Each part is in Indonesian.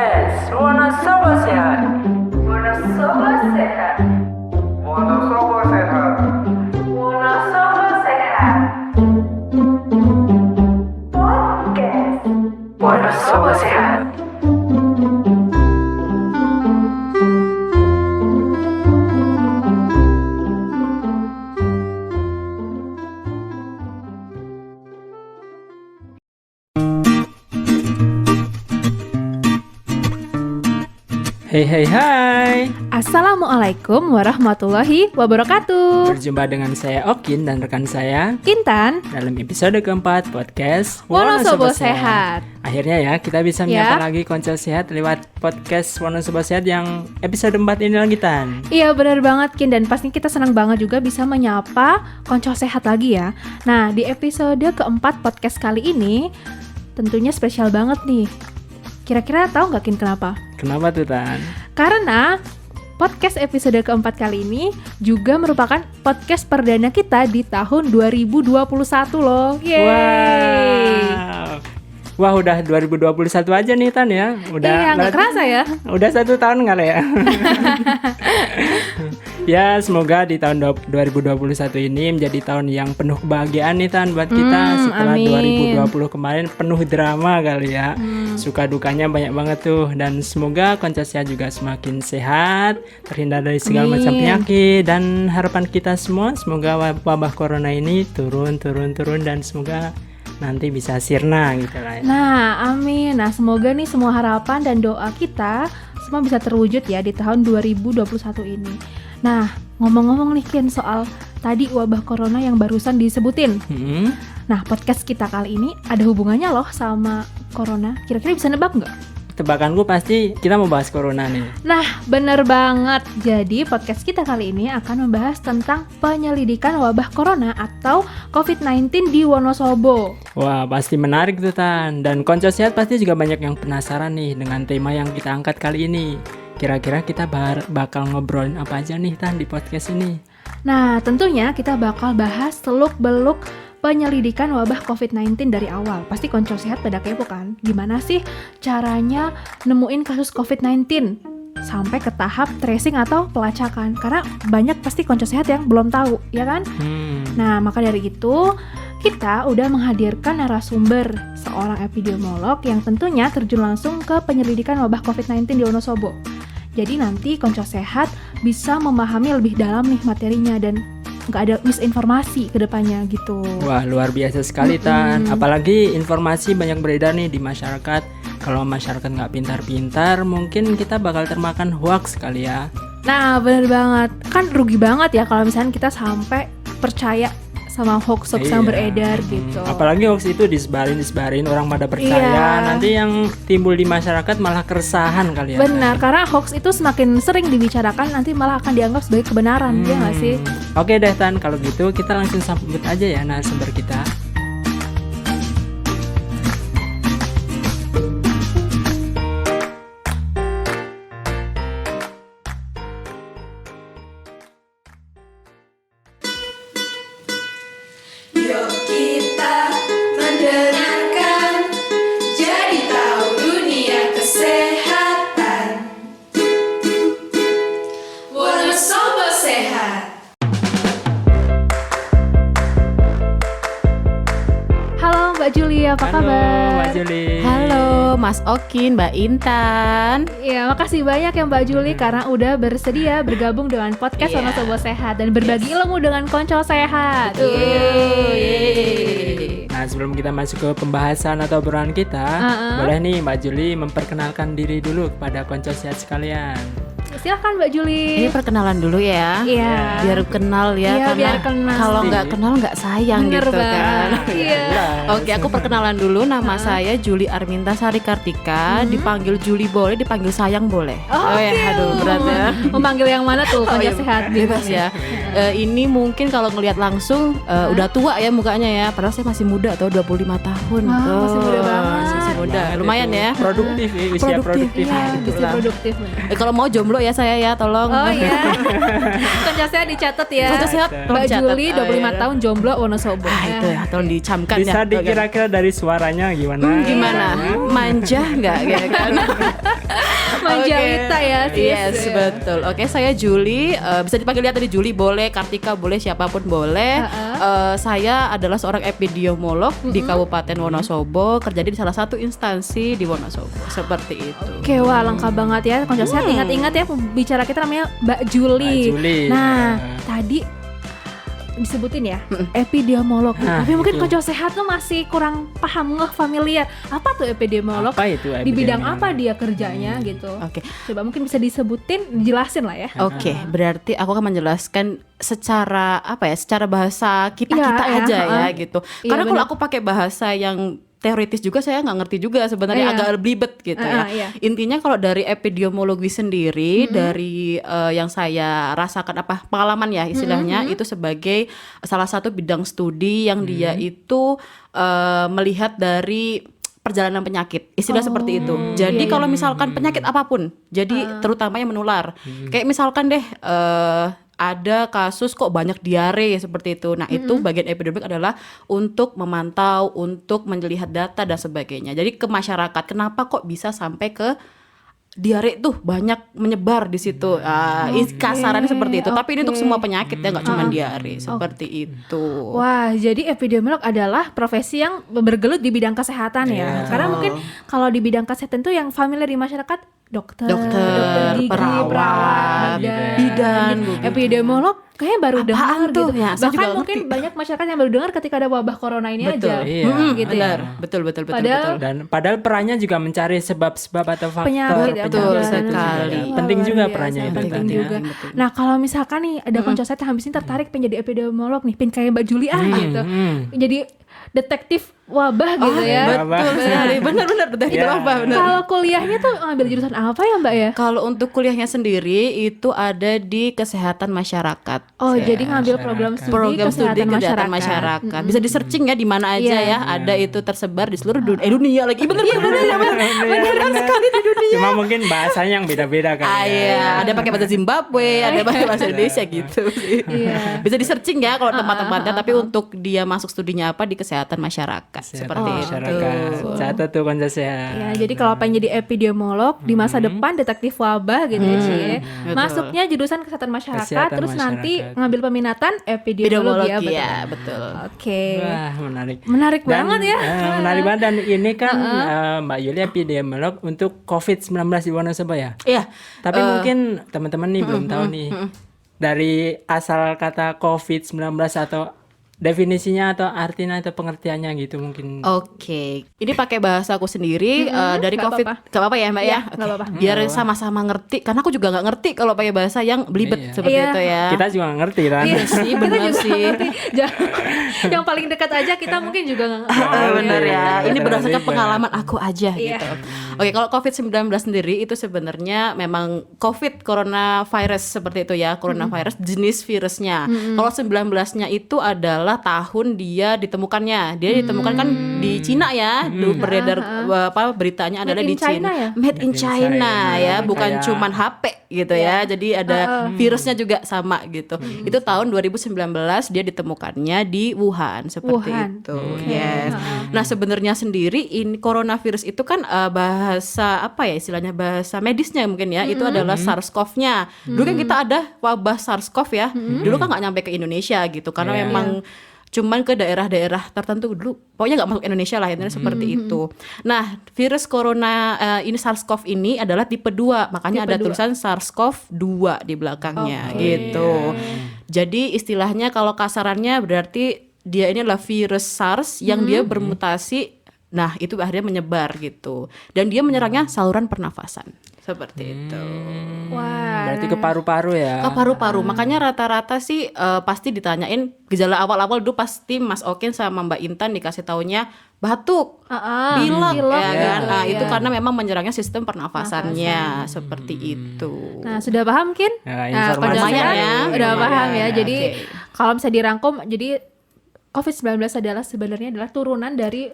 Podcast Wonosobo Sehat. Wonosobo Sehat. Wonosobo Sehat. Wonosobo Sehat. Podcast Wonosobo Sehat. Hai. Assalamualaikum warahmatullahi wabarakatuh. Berjumpa dengan saya Okin dan rekan saya Intan dalam episode keempat podcast Wonosobo Sehat. Akhirnya ya kita bisa menyapa lagi konco sehat lewat podcast Wonosobo Sehat yang episode 4 ini lagi Tan. Iya benar banget Kin, dan pasti kita senang banget juga bisa menyapa konco sehat lagi ya. Nah di episode keempat podcast kali ini tentunya spesial banget nih. Kira-kira tahu nggak Kin kenapa? Kenapa tuh Tan? Karena podcast episode keempat kali ini juga merupakan podcast perdana kita di tahun 2021 loh. Yeay. Wah udah 2021 aja nih Tan ya. Iya nggak kerasa ya. Udah 1 tahun kali ya. Ya semoga di tahun 2021 ini menjadi tahun yang penuh kebahagiaan nih Tan buat kita. Setelah amin. 2020 kemarin penuh drama kali ya. Suka dukanya banyak banget tuh. Dan semoga konco sehat juga semakin sehat, terhindar dari segala macam penyakit. Dan harapan kita semua semoga wabah corona ini turun dan semoga nanti bisa sirna gitu lah ya. Nah, amin. Nah, semoga nih semua harapan dan doa kita semua bisa terwujud ya di tahun 2021 ini. Nah, ngomong-ngomong nih Kin soal tadi wabah corona yang barusan disebutin. Nah, podcast kita kali ini ada hubungannya loh sama corona. Kira-kira bisa nebak nggak? Tebakanku pasti kita mau bahas corona nih. Nah, bener banget. Jadi, podcast kita kali ini akan membahas tentang penyelidikan wabah corona atau COVID-19 di Wonosobo. Wah, pasti menarik tuh Tan. Dan konco sehat pasti juga banyak yang penasaran nih dengan tema yang kita angkat kali ini. Kira-kira kita bakal ngobrolin apa aja nih Tan di podcast ini? Nah, tentunya kita bakal bahas seluk-beluk penyelidikan wabah COVID-19 dari awal. Pasti konco sehat pada kepo kan? Gimana sih caranya nemuin kasus COVID-19 sampai ke tahap tracing atau pelacakan? Karena banyak pasti konco sehat yang belum tahu, ya kan? Nah, maka dari itu kita udah menghadirkan narasumber seorang epidemiolog yang tentunya terjun langsung ke penyelidikan wabah COVID-19 di Wonosobo. Jadi nanti konco sehat bisa memahami lebih dalam nih materinya dan nggak ada misinformasi ke depannya gitu. Wah luar biasa sekali Tan. Apalagi informasi banyak beredar nih di masyarakat. Kalau masyarakat nggak pintar-pintar mungkin kita bakal termakan hoax kali ya. Nah benar banget. Kan rugi banget ya kalau misalnya kita sampai percaya sama hoax yang beredar gitu. Apalagi hoax itu disebarin orang pada percaya. Nanti yang timbul di masyarakat malah keresahan kali ya. Benar, karena hoax itu semakin sering dibicarakan nanti malah akan dianggap sebagai kebenaran, ya nggak sih? Oke deh Tan, kalau gitu kita langsung sambut aja ya narasumber kita. Yuk kita mendengarkan, jadi tahu dunia kesehatan. Wonosobo Sehat. Halo Mbak Juli, apa Halo kabar? Mbak Juli. Halo Mas Okin, Mbak Intan. Ya, makasih banyak ya Mbak Juli karena udah bersedia bergabung dengan podcast Wonosobo Sehat dan berbagi ilmu dengan konco sehat. Nah sebelum kita masuk ke pembahasan atau obrolan kita, boleh nih Mbak Juli memperkenalkan diri dulu kepada konco sehat sekalian. Silakan Mbak Juli. Ini perkenalan dulu ya. Iya. Biar kenal ya. Iya, karena biar kenal. kalau nggak kenal nggak sayang Bener gitu banget. kan. Iya. Oke, aku perkenalan dulu. Nama saya Juli Arminta Sari Kartika. Dipanggil Juli boleh, dipanggil sayang boleh. Aduh berat ya. Memanggil yang mana tuh konco sehat? Bebas ya. Ini mungkin kalau ngelihat langsung udah tua ya mukanya ya. Padahal saya masih muda tuh 25 tahun. Wah, masih muda banget. Masih muda muda. banget Lumayan itu. ya. Produktif ya, usia produktif. Iya, bisa Itulah. produktif. Kalau mau jomblo ya saya ya, tolong. Oh iya. Konco sehat dicatat ya. Konco sehat, Mbak tolong dicatat. Juli 25 tahun jomblo Wonosobo. Ah, itu ya, tolong dicamkan Bisa ya. dikira-kira dari suaranya gimana? Gimana? Manja nggak ya kan? Manjalita ya, sis. Yes, betul. Oke, saya Juli. Bisa dipanggil lihat tadi Juli boleh, Kartika boleh, siapapun boleh. Saya adalah seorang epidemiolog di Kabupaten Wonosobo, kerja di salah satu instansi di Wonosobo. Seperti itu. Oke, wah lengkap banget ya. Konco sehat ingat-ingat ya pembicara kita namanya Mbak Juli. Mbak Juli. Nah, tadi disebutin ya epidemiolog. Nah, Tapi mungkin itu. Konco sehat tuh masih kurang paham familiar. Apa tuh epidemiolog? Apa itu Di bidang epidemiolog? apa dia kerjanya gitu. Oke. Coba mungkin bisa disebutin, dijelasin lah ya. Oke, berarti aku akan menjelaskan secara apa ya, secara bahasa kita Iya, aja ya iya. gitu. Iya, Karena kalau benar. aku pakai bahasa yang teoritis juga saya nggak ngerti juga sebenarnya, Iya. agak belibet gitu ya. Iya. Intinya kalau dari epidemiologi sendiri, dari yang saya rasakan apa pengalaman ya istilahnya, itu sebagai salah satu bidang studi yang dia itu melihat dari perjalanan penyakit, istilah seperti itu. Jadi kalau misalkan penyakit apapun, jadi terutama yang menular, kayak misalkan deh ada kasus kok banyak diare seperti itu. Nah, itu bagian epidemiolog adalah untuk memantau, untuk melihat data dan sebagainya. Jadi ke masyarakat, kenapa kok bisa sampai ke diare tuh banyak menyebar di situ. Kasarannya seperti itu. Tapi ini untuk semua penyakit ya, nggak cuma diare, seperti itu. Wah, jadi epidemiolog adalah profesi yang bergelut di bidang kesehatan ya. Iya. Karena mungkin kalau di bidang kesehatan tuh yang familiar di masyarakat dokter gigi, perawat, bidan, gitu. Epidemiolog kayaknya baru Apaan dengar tuh? gitu. Ya, saya Bahkan juga mungkin ngerti. banyak masyarakat yang baru dengar ketika ada wabah corona ini aja. Iya. Gitu Benar, ya. betul. Padahal- Dan padahal perannya juga mencari sebab-sebab atau faktor Penyakit ya, Betul penyakit sekali. itu juga. Wah, Penting luar juga biasa, perannya itu penting tadi ya. juga. Nah, kalau misalkan nih ada konco saya yang habis ini tertarik pengen jadi epidemiolog nih, pengen kayak Mbak Juli gitu. Jadi detektif wabah gitu ya. Wabah. Betul sekali, benar-benar betul itu Ya. apa benar. Kalau kuliahnya tuh ngambil jurusan apa ya, Mbak ya? Kalau untuk kuliahnya sendiri itu ada di kesehatan masyarakat. Oh, jadi ngambil program studi Kesehatan masyarakat. Bisa di searching ya di mana aja Iya. ya. Ada itu tersebar di seluruh dunia lagi. Benar sekali di dunia. Cuma mungkin bahasanya yang beda-beda kan. Iya, ada pakai bahasa Zimbabwe, ada pakai bahasa Indonesia gitu sih. Iya. Bisa di searching ya kalau tempat-tempatnya, tapi untuk dia masuk studinya apa di kesehatan masyarakat seperti itu. Masyarakat. Catat tuh konco sehat. Ya, jadi kalau pengen jadi epidemiolog di masa depan detektif wabah gitu ya, Ci. betul. Masuknya jurusan kesehatan masyarakat, Kesehatan terus nanti masyarakat. ngambil peminatan epidemiologi ya, betul. ya, betul. Oke. Wah, menarik. Menarik banget ya. Menarik banget, dan ini kan Mbak Yuli epidemiolog untuk COVID-19 di Wonosobo ya. Iya. Tapi mungkin teman-teman nih belum tahu nih dari asal kata COVID-19 atau definisinya atau artinya atau pengertiannya gitu mungkin. Oke, ini pakai bahasa aku sendiri dari nggak COVID. apa-apa. Gak apa-apa ya Mbak Iya, ya? nggak Oke. apa-apa. Biar sama-sama ngerti, karena aku juga nggak ngerti kalau pakai bahasa yang belibet Iya. seperti Iya. itu ya. Kita juga nggak ngerti kan. Iya sih, Kita benar juga sih. ngerti. Yang paling dekat aja kita mungkin juga nggak Bener ya, Iya, ini bener berdasarkan juga. pengalaman aku aja Iya. gitu. Oke, kalau COVID-19 sendiri itu sebenarnya memang COVID coronavirus seperti itu ya, coronavirus jenis virusnya. Kalau 19-nya itu adalah tahun dia ditemukannya. Dia ditemukan kan di Cina ya, dulu beredar beritanya adalah in di Cina. China ya? Made in China ya, bukan Kayak- cuman HP gitu ya. Jadi ada virusnya juga sama gitu. Itu tahun 2019 dia ditemukannya di Wuhan seperti Wuhan. itu. Yes. Nah, sebenarnya sendiri ini coronavirus itu kan bahasa apa ya istilahnya, bahasa medisnya mungkin ya, itu adalah SARS-CoV-nya. Dulu kan kita ada wabah SARS-CoV ya. Dulu kan nggak nyampe ke Indonesia gitu karena Iya. memang cuman ke daerah-daerah tertentu dulu, pokoknya nggak masuk Indonesia lah, intinya seperti itu. Nah, virus corona ini SARS-CoV ini adalah tipe 2, makanya ada tulisan SARS-CoV-2 di belakangnya gitu. Jadi istilahnya kalau kasarannya berarti dia ini adalah virus SARS yang dia bermutasi. Nah, itu akhirnya menyebar gitu. Dan dia menyerangnya saluran pernafasan. Seperti itu. Wah. Berarti ke paru-paru ya. Ke paru-paru. Makanya rata-rata sih pasti ditanyain gejala awal-awal dulu pasti Mas Okin sama Mbak Intan dikasih taunya batuk, pilek ya gitu, kan. Nah, ya. itu karena memang menyerangnya sistem pernafasannya seperti itu. Nah, sudah paham Kin? Ya, Nah, informasi lumayan penjelasan ya. udah Lumayan. paham ya. Jadi Oke. kalau bisa dirangkum, jadi COVID-19 adalah sebenarnya adalah turunan dari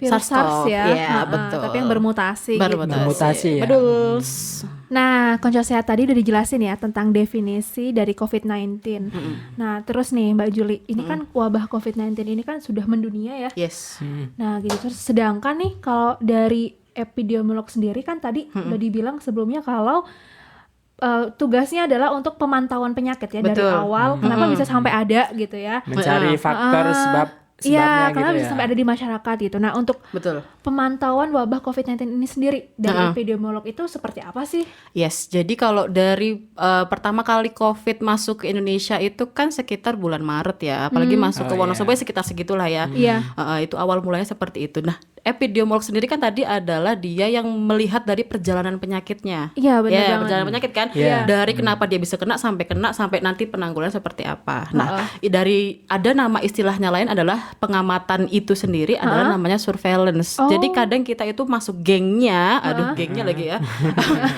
virus SARS ya. Iya, Ha-ha, betul. Tapi yang bermutasi. Bermutasi ya. Betul. Nah, konco sehat tadi udah dijelasin ya tentang definisi dari COVID-19. Nah, terus nih Mbak Juli, ini kan wabah COVID-19 ini kan sudah mendunia ya. Yes. Nah, gitu. Terus sedangkan nih kalau dari epidemiolog sendiri kan tadi udah dibilang sebelumnya kalau tugasnya adalah untuk pemantauan penyakit ya dari Betul. awal. Kenapa bisa sampai ada gitu ya? Mencari faktor sebabnya Iya, gitu karena ya. bisa sampai ada di masyarakat gitu. Nah, untuk Betul. pemantauan wabah COVID-19 ini sendiri dari epidemiolog itu seperti apa sih? Yes, jadi kalau dari pertama kali COVID masuk ke Indonesia itu kan sekitar bulan Maret ya, apalagi masuk ke Wonosobo ya sekitar segitulah ya. Iya. Itu awal mulanya seperti itu. Nah, epidemiolog sendiri kan tadi adalah dia yang melihat dari perjalanan penyakitnya. Iya, benar Ya, banget. perjalanan penyakit kan. Iya. Dari kenapa dia bisa kena sampai nanti penanggulangan seperti apa. Nah, dari ada nama istilahnya lain adalah pengamatan itu sendiri adalah namanya surveillance. Jadi kadang kita itu masuk gengnya, gengnya lagi ya.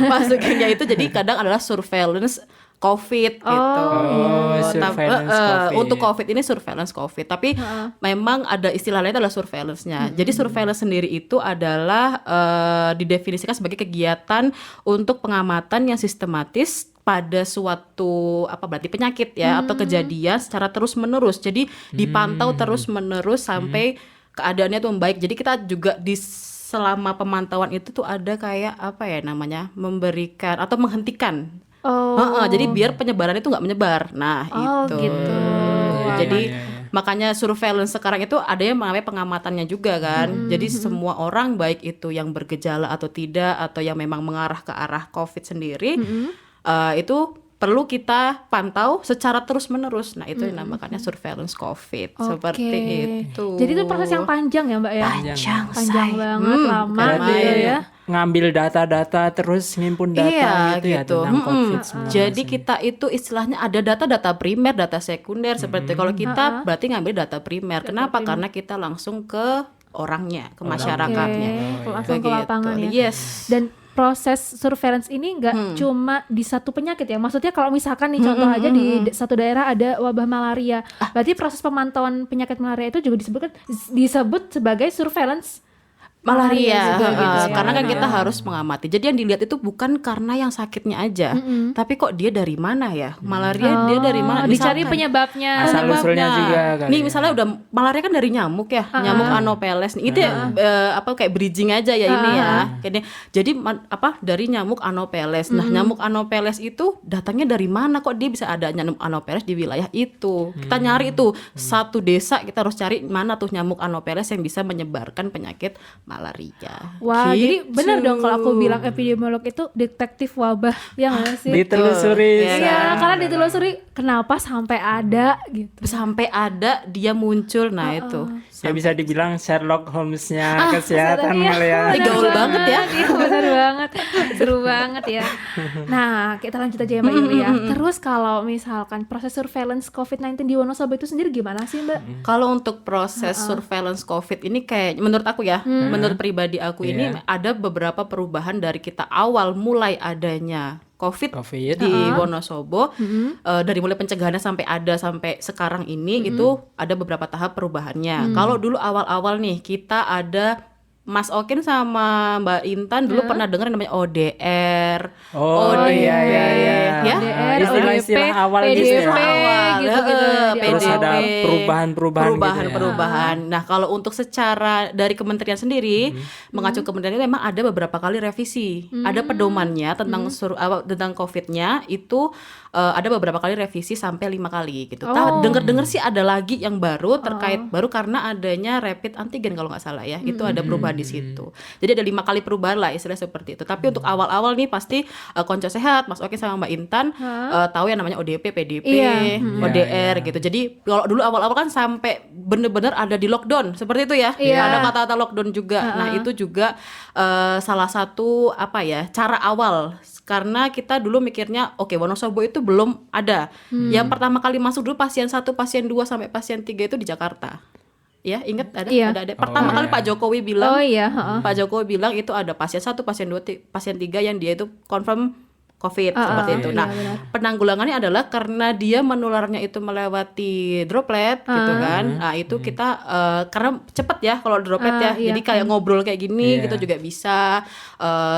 Masuk gengnya itu jadi kadang adalah surveillance COVID gitu. Surveillance COVID. Untuk COVID ini surveillance COVID, tapi memang ada istilah lain adalah surveillance-nya. Jadi surveillance sendiri itu adalah didefinisikan sebagai kegiatan untuk pengamatan yang sistematis pada suatu berarti penyakit ya atau kejadian secara terus-menerus. Jadi dipantau terus-menerus sampai keadaannya tuh membaik. Jadi kita juga selama pemantauan itu tuh ada kayak memberikan atau menghentikan. Jadi biar penyebaran itu nggak menyebar. Nah itu. Gitu. Jadi makanya surveillance sekarang itu ada yang namanya pengamatannya juga kan. Jadi semua orang baik itu yang bergejala atau tidak atau yang memang mengarah ke arah COVID sendiri itu perlu kita pantau secara terus-menerus. Nah itu yang namanya surveillance COVID. Seperti itu. Jadi itu proses yang panjang ya Mbak ya? Panjang banget, lama Berarti gitu ya. ngambil data-data terus ngimpun data gitu ya tentang COVID semua. Jadi kita itu istilahnya ada data primer, data sekunder seperti kalau kita berarti ngambil data primer. Kenapa? Karena kita langsung ke orangnya, ke masyarakatnya. Langsung ke Begitu. lapangan ya. Yes. Dan proses surveillance ini nggak cuma di satu penyakit ya. Maksudnya kalau misalkan nih contoh aja di satu daerah ada wabah malaria, berarti proses pemantauan penyakit malaria itu juga disebut sebagai surveillance malaria juga gitu ya. karena kan kita harus mengamati. Jadi yang dilihat itu bukan karena yang sakitnya aja, tapi kok dia dari mana ya? Malaria dia dari mana? Dicari Misalkan- penyebabnya. Asal usulnya juga kali. Nih misalnya udah malaria kan dari nyamuk ya, nyamuk Anopheles nih. Itu kayak bridging aja ya ini ya. Jadi dari nyamuk Anopheles. Nah, nyamuk Anopheles itu datangnya dari mana kok dia bisa ada nyamuk Anopheles di wilayah itu? Kita nyari itu satu desa kita harus cari mana tuh nyamuk Anopheles yang bisa menyebarkan penyakit malaria. Wah, jadi Gitu. benar dong kalau aku bilang epidemiolog itu detektif wabah, ya nggak sih? Ditelusuri. Iya, karena ditelusuri kenapa sampai ada gitu. Sampai ada dia muncul, nah itu. Ya bisa dibilang Sherlock Holmes-nya kesehatan Iya, kali ya. Ini gaul banget ya. Iya, bener banget. Seru banget ya. Nah, kita lanjut aja ya Mbak Yuli ya. Terus kalau misalkan proses surveillance COVID-19 di Wonosobo itu sendiri gimana sih Mbak? Kalau untuk proses surveillance COVID ini kayak menurut aku ya, menurut pribadi aku ini ada beberapa perubahan dari kita awal mulai adanya COVID COVID. di Wonosobo, dari mulai pencegahannya sampai sekarang ini itu ada beberapa tahap perubahannya. Kalau dulu awal-awal nih kita ada Mas Okin sama Mbak Intan dulu pernah dengar yang namanya ODR. Oh ODP, iya. ya. Istilah-istilah awal gitu ya. Awal, gitu-gitu ya, di Terus awal. ada perubahan-perubahan gitu ya. perubahan. Nah, kalau untuk secara dari kementerian sendiri, mengacu kementerian itu memang ada beberapa kali revisi. Ada pedomannya tentang tentang COVID-nya itu ada beberapa kali revisi sampai 5 kali gitu. Dengar-dengar sih ada lagi yang baru baru karena adanya rapid antigen kalau nggak salah ya. Itu ada perubahan di situ. Jadi ada 5 kali perubahan lah istilah seperti itu. Tapi untuk awal-awal nih pasti Konco Sehat, Mas Oki sama Mbak Intan tahu yang namanya ODP, PDP, ODR gitu. Jadi kalau dulu awal-awal kan sampai bener-bener ada di lockdown seperti itu ya. Ada kata-kata lockdown juga. Nah, itu juga salah satu cara awal karena kita dulu mikirnya oke, Wonosobo itu belum ada. Yang pertama kali masuk dulu pasien 1, pasien 2 sampai pasien 3 itu di Jakarta. Ya, ingat ada Iya. ada. Pertama kali Pak Jokowi bilang Oh iya, heeh. Pak Jokowi bilang itu ada pasien 1, pasien 2, pasien 3 yang dia itu confirm COVID seperti itu. Nah, benar. penanggulangannya adalah karena dia menularnya itu melewati droplet gitu kan. Nah, itu kita karena cepet ya kalau droplet ya. Iya. Jadi kayak ngobrol kayak gini Iya. gitu juga bisa,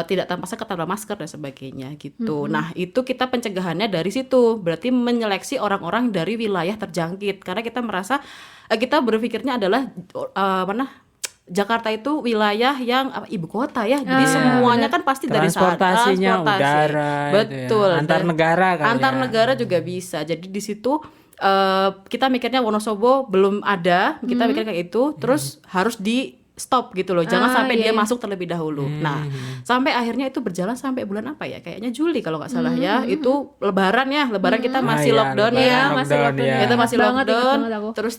tidak tanpa tanpa masker dan sebagainya gitu. Nah, itu kita pencegahannya dari situ. Berarti menyeleksi orang-orang dari wilayah terjangkit karena kita merasa kita berpikirnya adalah Jakarta itu wilayah yang ibu kota ya, jadi semuanya kan pasti dari sana. Transportasinya udara, betul. itu ya. Antar negara kali Antar ya. negara juga bisa. Jadi di situ kita mikirnya Wonosobo belum ada, kita mikirnya kayak itu, terus harus di stop gitu loh, jangan sampai dia masuk terlebih dahulu. Nah, sampai akhirnya itu berjalan sampai bulan apa ya? Kayaknya Juli kalau nggak salah ya. Itu Lebaran ya, Lebaran kita masih lockdown Lebaran, ya. masih lockdown ya. Kita masih Ingat banget, lockdown. ingat banget aku. Terus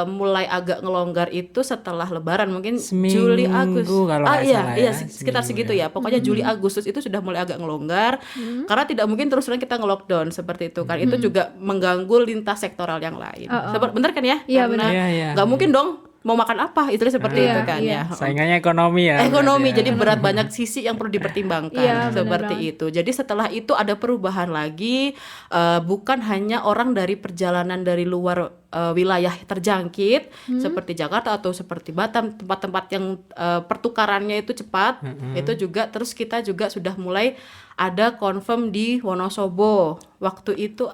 mulai agak ngelonggar itu setelah Lebaran mungkin Seminggu Juli Agustus. kalau nggak Iya, salah iya ya. sekitar Seminggu segitu ya. Pokoknya Juli Agustus itu sudah mulai agak ngelonggar karena tidak mungkin terus kita ngelockdown seperti itu kan. Itu juga mengganggu lintas sektoral yang lain. Bener kan ya? Iya, Karena benar. Iya. nggak mungkin dong mau makan apa itu seperti itu kan ya. Saingannya ekonomi ya. Ekonomi, berarti ya. jadi berat banyak sisi yang perlu dipertimbangkan Iya, benar seperti itu. Jadi setelah itu ada perubahan lagi, bukan hanya orang dari perjalanan dari luar wilayah terjangkit seperti Jakarta atau seperti Batam, tempat-tempat yang pertukarannya itu cepat, itu juga terus kita juga sudah mulai ada confirm di Wonosobo. Waktu itu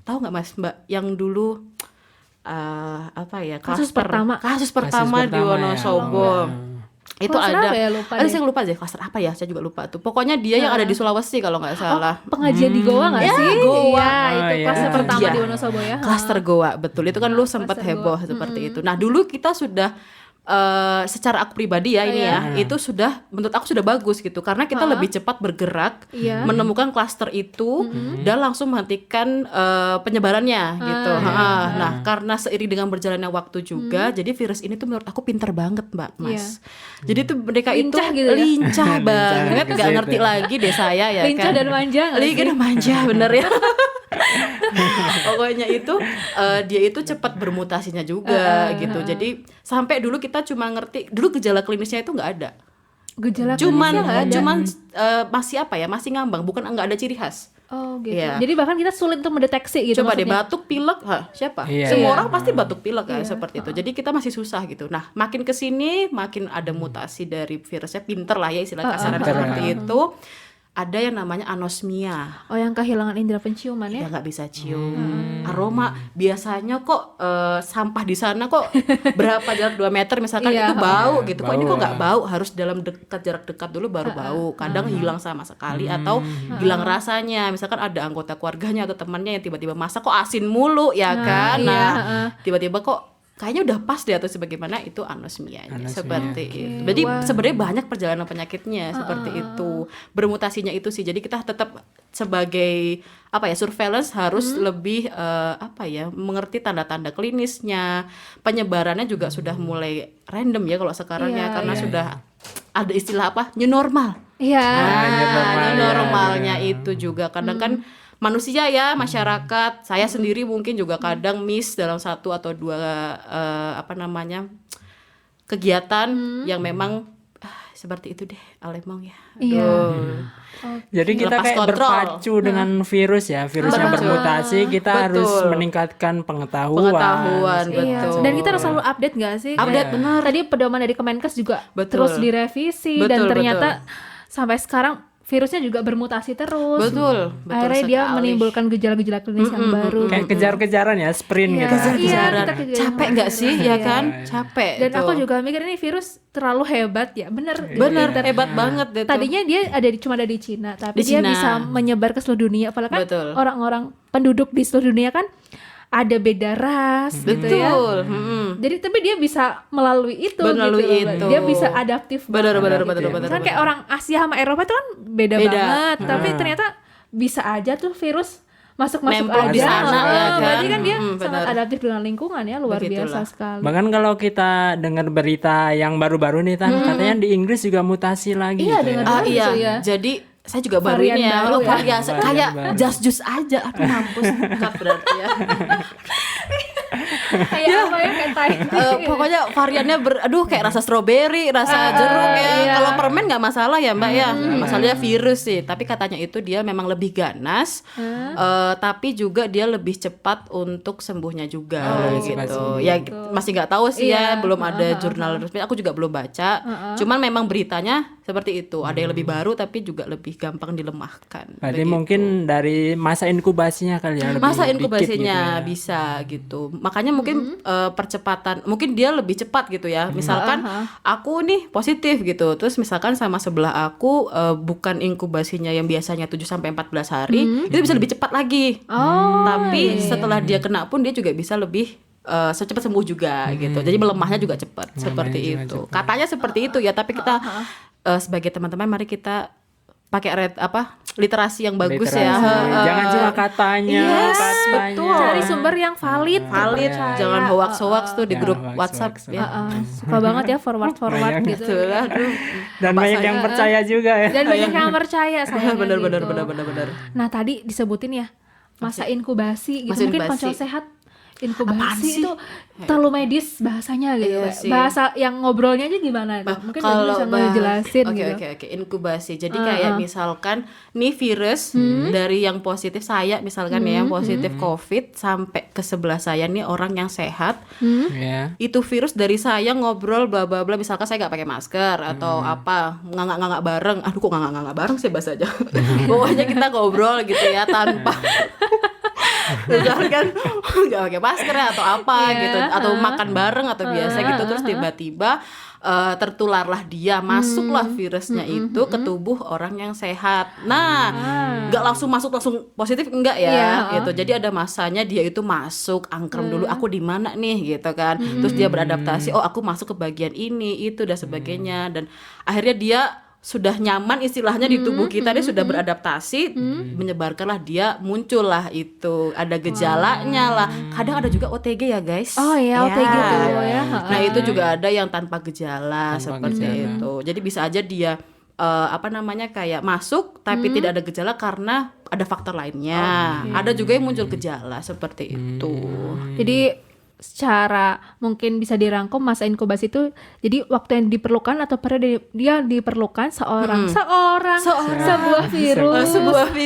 tahu nggak Mas Mbak yang dulu apa ya Kasus klaster- pertama. kasus pertama di pertama ya. Wonosobo. Itu Klaster ada. apa ya? Lupa Aduh, deh. saya lupa deh klaster apa ya, saya juga lupa tuh. Pokoknya dia yang ada di Sulawesi kalau nggak salah. Pengajian di Goa nggak Ya, sih? Goa. Iya, itu Oh, iya. kelas pertama Iya. di Wonosobo ya. Klaster Goa, betul. Itu kan lu sempat Klaster heboh seperti itu. Nah, dulu kita sudah secara aku pribadi ya ini ya, itu sudah menurut aku sudah bagus gitu karena kita lebih cepat bergerak, Iya. menemukan klaster itu dan langsung menghentikan penyebarannya gitu. Nah, karena seiring dengan berjalannya waktu juga, jadi virus ini tuh menurut aku pinter banget Mbak Mas. Jadi tuh mereka Lincah itu gitu ya? lincah banget, ke nggak situ. ngerti lagi deh saya ya Lincah kan. dan manja nggak Lincah sih? dan manja bener ya. Pokoknya itu dia itu cepat bermutasinya juga gitu. Jadi sampai dulu kita cuma ngerti dulu gejala klinisnya itu nggak ada. Gejala Cuman klinisnya nggak ada. masih apa ya? Masih ngambang, bukan nggak ada ciri khas. Oh gitu. Iya. Jadi bahkan kita sulit untuk mendeteksi gitu. Coba deh maksudnya. batuk, pilek, siapa? Iya. Semua Iya. orang pasti batuk pilek kan seperti itu. Jadi kita masih susah gitu. Nah, makin kesini makin ada mutasi dari virusnya, pinter lah ya istilah kasaran seperti itu. Ada yang namanya anosmia. Oh, yang kehilangan indera penciuman ya? Ya nggak bisa cium aroma. Biasanya kok sampah di sana kok berapa jarak 2 meter misalkan Iya. itu bau gitu. Kok ini kok Bau. nggak bau? Harus dalam jarak dekat dulu baru bau. Kadang hilang sama sekali atau hilang rasanya. Misalkan ada anggota keluarganya atau temannya yang tiba-tiba masak kok asin mulu ya kan. iya, Nah, heeh. tiba-tiba kok kayaknya udah pas deh atau sebagaimana itu anosmia Anosmia. seperti itu. Jadi sebenarnya banyak perjalanan penyakitnya seperti itu. Bermutasinya itu sih. Jadi kita tetap sebagai apa ya surveillance harus lebih apa ya mengerti tanda-tanda klinisnya. Penyebarannya juga sudah mulai random ya kalau sekarang ya Iya, karena iya. sudah ada istilah apa new normal. Iya. new normal, New ya, normalnya ya. itu juga kadang kan manusia ya masyarakat saya sendiri mungkin juga kadang miss dalam satu atau dua apa namanya kegiatan yang memang seperti itu deh Alemong ya. Iya. Aduh. Jadi kita Lepas kayak kontrol. berpacu dengan virus ya, virus yang Betul. bermutasi, kita harus Betul. meningkatkan pengetahuan. Pengetahuan, Iya. betul. Dan kita harus selalu update nggak sih? Update, Kayak benar. Tadi pedoman dari Kemenkes juga Betul. terus direvisi dan Betul, ternyata sampai sekarang virusnya juga bermutasi terus. Betul, betul Akhirnya dia sekali. menimbulkan gejala-gejala klinis yang baru. Kayak kejar-kejaran ya, sprint Iya. gitu. Iya, Kejar-kejaran. kita kejar- Capek nggak sih ya Iya. kan? Capek. Dan aku tuh. juga mikir ini virus terlalu hebat ya, bener. bener hebat banget deh tuh. Tadinya dia cuma ada di Cina, tapi Di dia Cina. bisa menyebar ke seluruh dunia. Apalagi kan Betul. orang-orang penduduk di seluruh dunia kan ada beda ras gitu ya. betul. Jadi tapi dia bisa melalui itu Melalui gitu loh. itu. Dia bisa adaptif Benar, banget benar, gitu. benar, benar, Kan kayak benar. orang Asia sama Eropa itu kan beda Beda. banget, tapi ternyata bisa aja tuh virus masuk-masuk Nempel aja. di sana ya kan. Berarti kan dia Benar. sangat adaptif dengan lingkungan ya, luar Begitulah. biasa sekali. Bahkan kalau kita dengar berita yang baru-baru nih Tan, katanya di Inggris juga mutasi lagi Iya, gitu ya. dengar Ah baru iya, tuh ya. jadi saya juga baru Varian ini ya, baru ya. varian Varian kayak baru. just aja, aduh mampus, bukan berarti ya. Kayak apa ya, kayak tai. Pokoknya variannya kayak rasa stroberi, rasa jeruk ya. iya. Kalau permen nggak masalah ya Mbak ya. Masalahnya virus sih. Tapi katanya itu dia memang lebih ganas, tapi juga dia lebih cepat untuk sembuhnya juga lebih cepat gitu. sembuh. Ya masih nggak tahu sih ya, Iya. belum ada jurnal resmi. Aku juga belum baca. Cuman memang beritanya seperti itu. Ada yang lebih baru tapi juga lebih gampang dilemahkan. Berarti Begitu. mungkin dari masa inkubasinya kali ya, lebih Masa dikit inkubasinya gitu ya. bisa gitu. Makanya mungkin percepatan, mungkin dia lebih cepat gitu ya. Misalkan aku nih positif gitu. Terus misalkan sama sebelah aku bukan inkubasinya yang biasanya 7 sampai 14 hari, itu bisa lebih cepat lagi. Tapi setelah dia kena pun dia juga bisa lebih secepat sembuh juga gitu. Jadi melemahnya juga cepat seperti juga itu. cepat. Katanya seperti itu ya, tapi kita sebagai teman-teman mari kita pakai literasi yang bagus ya. Literasi. Jangan cuma katanya, Yes, katanya. betul. Cari sumber yang valid, Valid, terpercaya. jangan hoax-hoax tuh di Jangan grup hoax-hoax. WhatsApp ya. Suka banget ya forward Banyak. gitu. Betul, aduh. Dan Bapak banyak saya- yang percaya juga ya. Dan banyak yang percaya sayangnya benar gitu. benar. Nah tadi disebutin ya masa inkubasi gitu. Masa Mungkin inkubasi. Koncol Sehat Apaan inkubasi sih? itu terlalu medis bahasanya gitu. Iya Mbak. sih. Bahasa yang ngobrolnya aja gimana? Mungkin Mbak bisa ngejelasin Oke, gitu. oke, inkubasi. Jadi kayak misalkan nih virus dari yang positif saya misalkan ya yang positif COVID sampai ke sebelah saya nih orang yang sehat. Ya. Itu virus dari saya ngobrol bla bla bla, misalkan saya nggak pakai masker atau apa ngangak bareng, aduh kok ngangak bareng sih bahasanya. Pokoknya kita ngobrol gitu ya tanpa misalkan nggak pakai masker ya, atau apa gitu, atau makan bareng atau biasa gitu, terus tiba-tiba tertularlah dia, masuklah virusnya itu ke tubuh orang yang sehat. Nah, nggak langsung positif enggak ya, Iya, gitu. Jadi ada masanya dia itu masuk, angkrem dulu, aku di mana nih, gitu kan. Terus dia beradaptasi, oh aku masuk ke bagian ini, itu dan sebagainya, dan akhirnya dia sudah nyaman istilahnya di tubuh kita, dia sudah beradaptasi, menyebarkanlah dia, muncullah itu, ada gejalanya lah. Kadang ada juga OTG ya guys. Oh iya, OTG tuh ya. Nah itu juga ada yang tanpa gejala Tanpa seperti gejala. itu. Jadi bisa aja dia kayak masuk tapi tidak ada gejala karena ada faktor lainnya. Ada juga yang muncul gejala seperti itu. Jadi secara mungkin bisa dirangkum masa inkubasi itu jadi waktu yang diperlukan atau periode dia diperlukan sebuah virus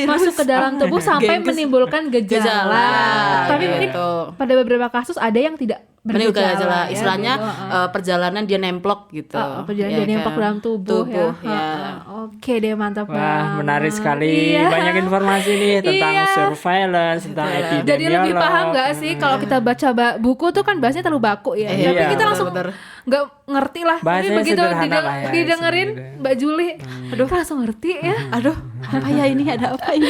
masuk ke dalam tubuh sampai Gengges. menimbulkan gejala. Tapi mungkin gitu. pada beberapa kasus ada yang tidak Menimbulkan gejala, bergejala ya, istilahnya gitu. perjalanan dia nemplok gitu. Perjalanan dia nemplok kan? dalam tubuh ya. ya. Oke deh, mantap Wah, banget. menarik sekali. Iya. Banyak informasi nih tentang Iya. surveillance, tentang epidemiolog. Jadi lebih paham gak sih kalau kita baca buku tuh kan bahasanya terlalu baku ya. Iya, Tapi kita langsung bener-bener. nggak ngerti lah. Tapi Bahasanya begitu sederhana lah ya, didengerin sebenarnya. Mbak Juli, aduh langsung ngerti ya. Aduh, apa ya ini, ada apa ini?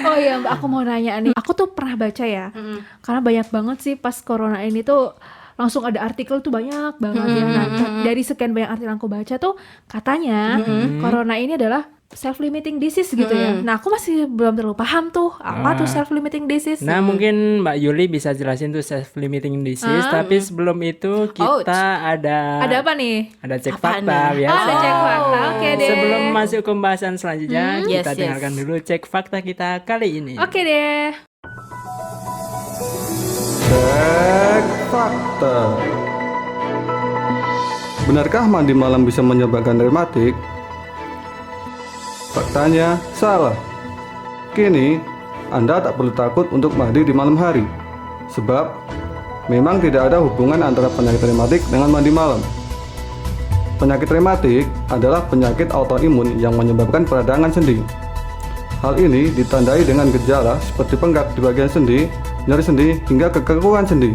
Oh iya Mbak, aku mau nanya nih. Aku tuh pernah baca ya. Karena banyak banget sih pas corona ini tuh langsung ada artikel tuh banyak banget ya. Nah, dari sekian banyak artikel yang aku baca tuh katanya corona ini adalah self-limiting disease gitu ya. Nah, aku masih belum terlalu paham tuh apa tuh self-limiting disease. Nah, mungkin Mbak Yuli bisa jelasin tuh self-limiting disease, tapi sebelum itu kita ada Ada apa nih? ada cek Apaan fakta nih? biasa. Ada cek fakta. Oke deh. Sebelum masuk ke pembahasan selanjutnya, kita Yes, dengarkan dulu cek fakta kita kali ini. Oke deh. Cek fakta. Benarkah mandi malam bisa menyebabkan rematik? Faktanya salah. Kini, Anda tak perlu takut untuk mandi di malam hari. Sebab, memang tidak ada hubungan antara penyakit rematik dengan mandi malam. Penyakit rematik adalah penyakit autoimun yang menyebabkan peradangan sendi. Hal ini ditandai dengan gejala seperti bengkak di bagian sendi, nyeri sendi, hingga kekakuan sendi.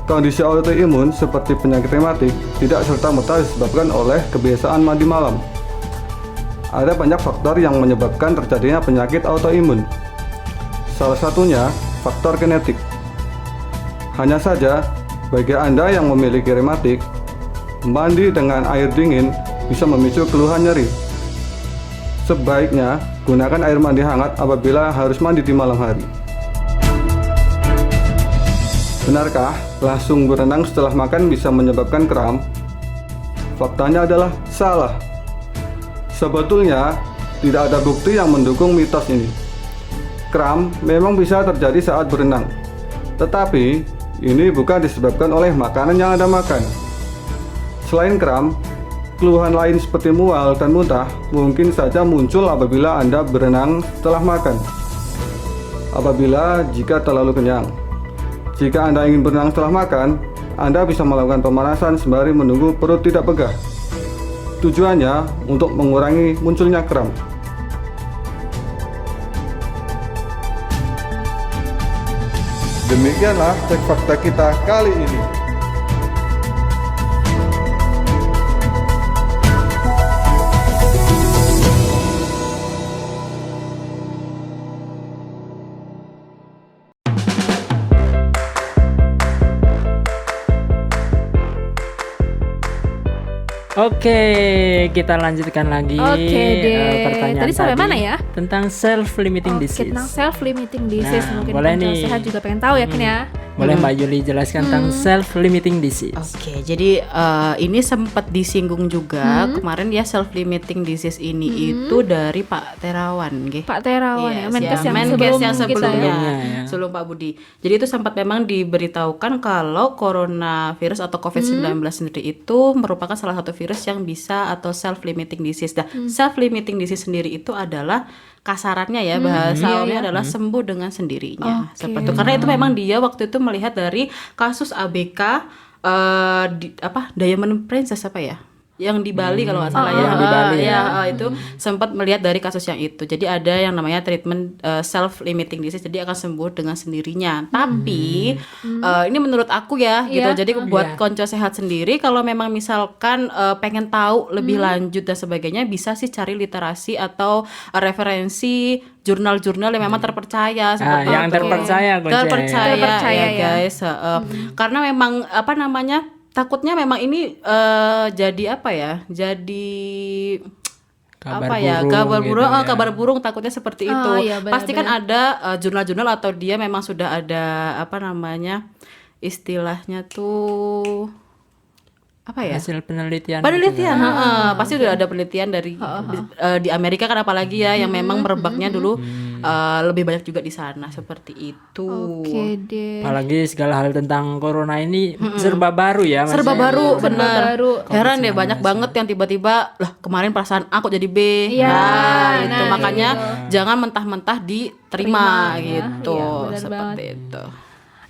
Kondisi autoimun seperti penyakit rematik tidak serta-merta disebabkan oleh kebiasaan mandi malam. Ada banyak faktor yang menyebabkan terjadinya penyakit autoimun. Salah satunya faktor genetik. Hanya saja, bagi Anda yang memiliki rematik, mandi dengan air dingin bisa memicu keluhan nyeri. Sebaiknya gunakan air mandi hangat apabila harus mandi di malam hari. Benarkah langsung berenang setelah makan bisa menyebabkan kram? Faktanya adalah salah. Sebetulnya tidak ada bukti yang mendukung mitos ini. Kram memang bisa terjadi saat berenang, tetapi Ini bukan disebabkan oleh makanan yang Anda makan. Selain kram, keluhan lain seperti mual dan muntah mungkin saja muncul apabila Anda berenang setelah makan. Apabila jika terlalu kenyang. Jika Anda ingin berenang setelah makan, Anda bisa melakukan pemanasan sembari menunggu perut tidak pegah. Tujuannya untuk mengurangi munculnya kram. Demikianlah cek fakta kita kali ini. Oke, kita lanjutkan lagi Oke deh. pertanyaan Tadi sampai mana ya? Tentang self-limiting Oke, disease. tentang self-limiting disease. Nah, Mungkin boleh Konco nih. Sehat juga pengen tahu ya, Kin ya. Boleh Mbak Yuli jelaskan tentang self-limiting disease? Oke, jadi ini sempat disinggung juga kemarin ya, self-limiting disease ini itu dari Pak Terawan, nggih. Pak Terawan Yes, ya, Menkes ya, yang Menkes yang sebelum kita sebelumnya, ya. ya. sebelum Pak Budi. Jadi itu sempat memang diberitahukan kalau coronavirus atau COVID-19 sendiri itu merupakan salah satu virus yang bisa atau self-limiting disease. Nah, self-limiting disease sendiri itu adalah kasarannya ya, bahasa awamnya adalah sembuh dengan sendirinya. Oke. Seperti itu. Karena itu memang dia waktu itu melihat dari kasus ABK Diamond Princess apa ya? Yang di Bali kalau nggak salah ya. Yang di Bali ya. Itu sempat melihat dari kasus yang itu. Jadi ada yang namanya treatment self-limiting disease, jadi akan sembuh dengan sendirinya. Tapi ini menurut aku ya gitu. Iya. Jadi buat konco sehat sendiri, kalau memang misalkan pengen tahu lebih lanjut dan sebagainya, bisa sih cari literasi atau referensi jurnal-jurnal yang memang terpercaya seperti yang itu. terpercaya, Gonce. Terpercaya ya. guys. Karena memang apa namanya, takutnya memang ini jadi apa ya? Jadi Kabar apa ya? burung Kabar gitu burung, ya. kabar burung takutnya seperti Oh, itu. iya, benar, Pasti kan ada jurnal-jurnal atau dia memang sudah ada apa namanya? Istilahnya tuh apa ya? Hasil penelitian. Penelitian, pasti udah ada penelitian dari di Amerika kan, apalagi ya yang memang merebaknya dulu lebih banyak juga di sana seperti itu. Oke deh. Apalagi segala hal tentang corona ini serba baru ya. Mas Serba ya. baru, Serba bener. baru. Heran deh, banyak banget yang tiba-tiba lah kemarin perasaan A kok jadi B. Iya, Itu nah, makanya jangan mentah-mentah diterima ya. gitu, Iya, benar seperti itu.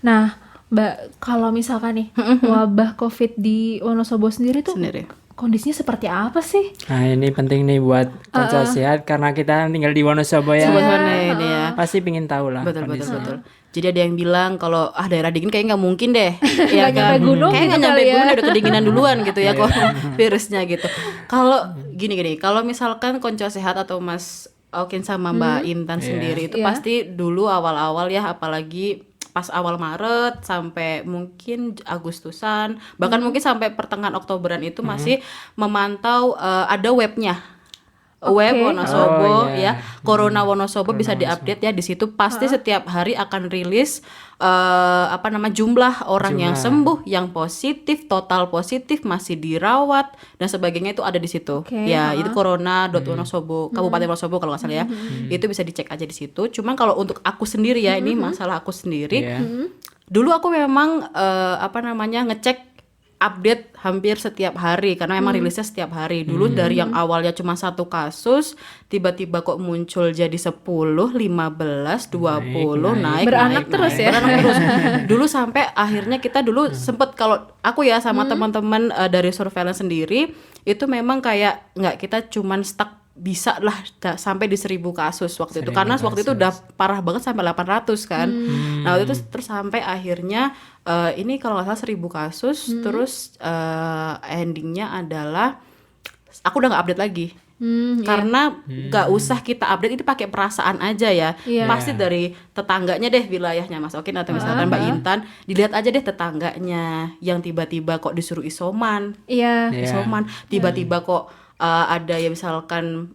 Nah, Mbak, kalau misalkan nih wabah COVID di Wonosobo sendiri tuh Sendiri. kondisinya seperti apa sih? Nah ini penting nih buat konco sehat karena kita tinggal di Wonosobo ya. Sebenarnya ini ya. Pasti pingin tahu lah. Betul, kondisi. betul. Jadi ada yang bilang kalau daerah dingin kayaknya nggak mungkin deh. Iya Nggak nyampe gunung Kayaknya gitu nggak nyampe kali ya. gunung udah kedinginan duluan gitu ya kok virusnya gitu. Kalau gini, kalau misalkan konco sehat atau Mas Okin sama Mbak Intan sendiri itu Iya. pasti dulu awal-awal ya, apalagi pas awal Maret sampai mungkin Agustusan, bahkan mungkin sampai pertengahan Oktoberan itu masih memantau ada webnya. Web Wonosobo Oh, iya. ya, Corona Wonosobo bisa diupdate ya di situ. Pasti setiap hari akan rilis jumlah orang yang sembuh, yang positif, total positif, masih dirawat dan sebagainya itu ada di situ. Oke, Ya, itu corona.wonosobo, Kabupaten Wonosobo kalau nggak salah ya. Itu bisa dicek aja di situ. Cuman kalau untuk aku sendiri ya, ini masalah aku sendiri. Iya. Dulu aku memang ngecek update hampir setiap hari karena memang rilisnya setiap hari. Dulu dari yang awalnya cuma 1 kasus, tiba-tiba kok muncul jadi 10, 15, 20, naik. Beranak terus ya? Beranak terus. Dulu sampai akhirnya kita dulu sempet, kalau aku ya sama teman-teman dari surveillance sendiri, itu memang kayak nggak, kita cuman stuck bisa lah sampai di 1.000 kasus waktu itu, karena waktu itu udah parah banget sampai 800 kan. Nah waktu itu terus sampai akhirnya ini kalau nggak salah 1.000 kasus, terus endingnya adalah aku udah nggak update lagi. Karena nggak usah kita update, ini pakai perasaan aja ya. Iya. Pasti dari tetangganya deh, wilayahnya Mas Okin atau misalkan Mbak Intan, dilihat aja deh tetangganya yang tiba-tiba kok disuruh isoman, Iya. Iya. isoman, tiba-tiba kok ada ya misalkan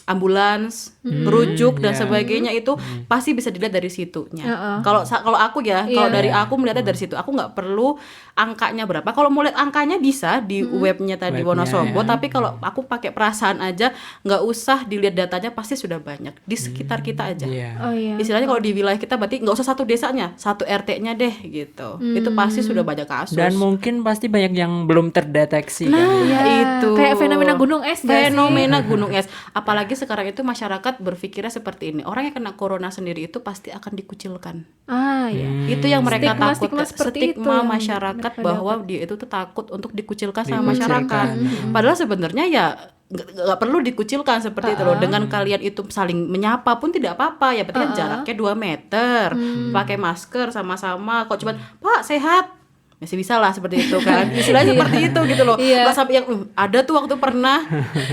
ambulans, rujuk dan sebagainya itu Hmm. pasti bisa dilihat dari situnya. Heeh. Kalau aku ya, kalau Iya. dari aku melihatnya dari situ, aku nggak perlu angkanya berapa. Kalau mau lihat angkanya bisa di webnya tadi Webnya, Wonosobo, ya. tapi kalau aku pakai perasaan aja, nggak usah dilihat datanya, pasti sudah banyak di sekitar kita aja. Iya. Oh iya. Istilahnya kalau di wilayah kita berarti nggak usah satu desanya, satu RT-nya deh gitu. Itu pasti sudah banyak kasus. Dan mungkin pasti banyak yang belum terdeteksi kan. Iya, itu kayak fenomena gunung es gak sih? fenomena gunung es. Apalagi sekarang itu masyarakat berpikirnya seperti ini. Orang yang kena corona sendiri itu pasti akan dikucilkan. Ah iya. Itu yang mereka Stigma-stigma takut, seperti itu stigma yang masyarakat mereka bahwa dia itu tuh takut untuk dikucilkan Dikucilkan. sama masyarakat. Padahal sebenarnya ya nggak perlu dikucilkan seperti itu loh. Dengan kalian itu saling menyapa pun tidak apa-apa. Ya berarti kan jaraknya 2 meter, pakai masker sama-sama. Kok cuma Pak sehat, masih bisa lah seperti itu kan. Istilahnya seperti itu gitu loh. Iya. Nggak sampai yang ada tuh waktu pernah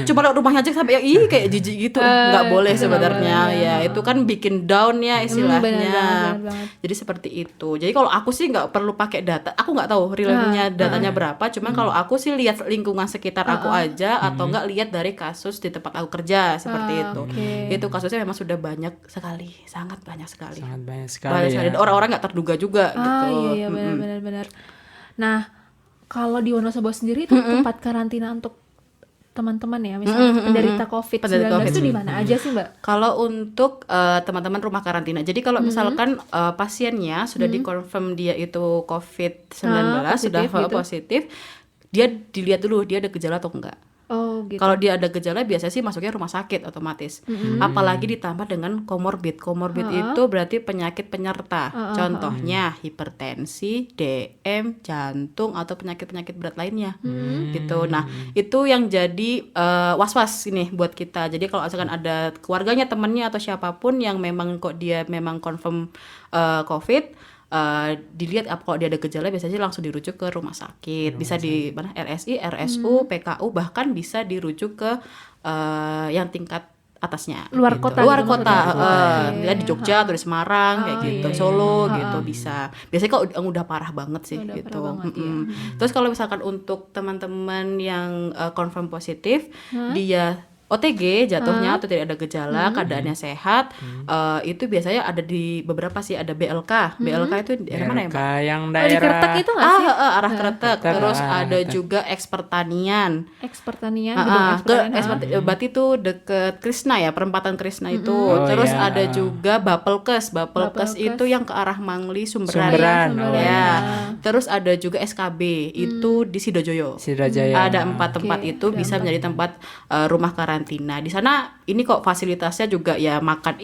cuma lewat rumahnya aja sampai yang ih kayak jijik gitu. Nggak boleh itu nggak sebenarnya. boleh, Ya itu kan bikin down ya istilahnya. benar banget. Jadi seperti itu. Jadi kalau aku sih nggak perlu pakai data. Aku nggak tahu realnya datanya berapa. Cuman kalau aku sih lihat lingkungan sekitar aku aja atau nggak lihat dari kasus di tempat aku kerja seperti itu. oke. Itu kasusnya memang sudah banyak sekali, sangat banyak sekali. Sangat banyak Banyak sekali sekali. ya. Dan orang-orang nggak terduga juga gitu. Iya benar. Nah, kalau di Wonosobo sendiri itu tempat karantina untuk teman-teman ya, misalnya penderita COVID-19 Penderita COVID. itu di mana aja sih, Mbak? Kalau untuk teman-teman rumah karantina, jadi kalau misalkan pasiennya sudah dikonfirm dia itu COVID-19, sudah positif gitu. positif, dia dilihat dulu dia ada gejala atau enggak. Oh, gitu. Kalau dia ada gejala biasanya sih masuknya rumah sakit otomatis. Apalagi ditambah dengan komorbid. Komorbid itu berarti penyakit penyerta. Contohnya hipertensi, DM, jantung atau penyakit-penyakit berat lainnya. Gitu. Nah, itu yang jadi was-was ini buat kita. Jadi kalau misalkan ada keluarganya, temannya atau siapapun yang memang kok dia memang confirm COVID, dilihat kalau dia ada gejala biasanya langsung dirujuk ke rumah sakit, bisa di mana RSI, RSU, PKU, bahkan bisa dirujuk ke yang tingkat atasnya Luar gitu. kota luar gitu kota maksudnya. ya di Jogja atau di Semarang kayak gitu, Solo gitu bisa. Biasanya kalau yang udah parah banget sih Udah gitu. parah banget, Terus kalau misalkan untuk teman-teman yang confirm positif, dia OTG jatuhnya atau tidak ada gejala, keadaannya sehat, itu biasanya ada di beberapa sih, ada BLK. BLK itu di daerah mana ya, BLK Mbak? yang Oh, di daerah Kretek itu nggak sih? Arah Kretek. Kretek, Terus ah, ada Kretek. juga ekspertanian. Ekspertanian, gedung ekspertanian. Berarti itu deket Krisna ya, perempatan Krisna itu. Oh, Terus iya. ada juga Bapelkes. Bapelkes Bapelkes. itu yang ke arah Mangli, Sumberan. Oh, Ya. iya. Terus ada juga SKB, itu di Sidojoyo. Sidrajaya. Ada 4 tempat Oke, itu ada bisa menjadi tempat rumah karantina. Di sana ini kok fasilitasnya juga ya makan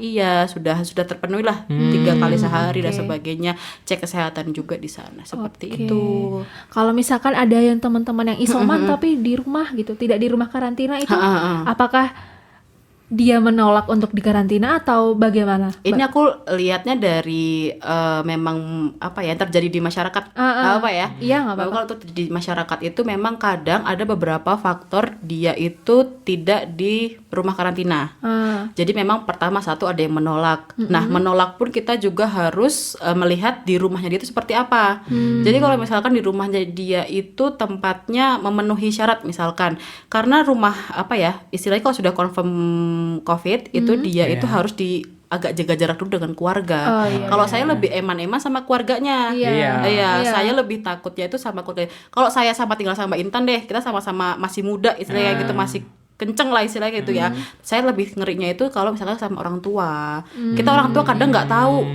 sudah terpenuhi lah 3 kali sehari dan oke. sebagainya. Cek kesehatan juga di sana seperti Oke. itu. Kalau misalkan ada yang teman-teman yang isoman tapi di rumah gitu, tidak di rumah karantina itu, apakah dia menolak untuk dikarantina atau bagaimana? Ini aku lihatnya dari memang apa ya yang terjadi di masyarakat apa ya? Iya, nggak apa-apa. Kalau tuh di masyarakat itu memang kadang ada beberapa faktor dia itu tidak di rumah karantina. Jadi memang pertama satu ada yang menolak. Nah menolak pun kita juga harus melihat di rumahnya dia itu seperti apa. Jadi kalau misalkan di rumahnya dia itu tempatnya memenuhi syarat misalkan, karena rumah apa ya istilahnya kalau sudah confirm COVID itu dia itu harus di agak jaga jarak dulu dengan keluarga. Kalau saya lebih eman-eman sama keluarganya. Iya. Iya, saya lebih takutnya itu sama keluarga. Kalau saya sama tinggal sama Intan deh, kita sama-sama masih muda istilahnya gitu, masih kenceng lah istilahnya gitu ya. Saya lebih ngerinya itu kalau misalkan sama orang tua. Kita orang tua kadang nggak tahu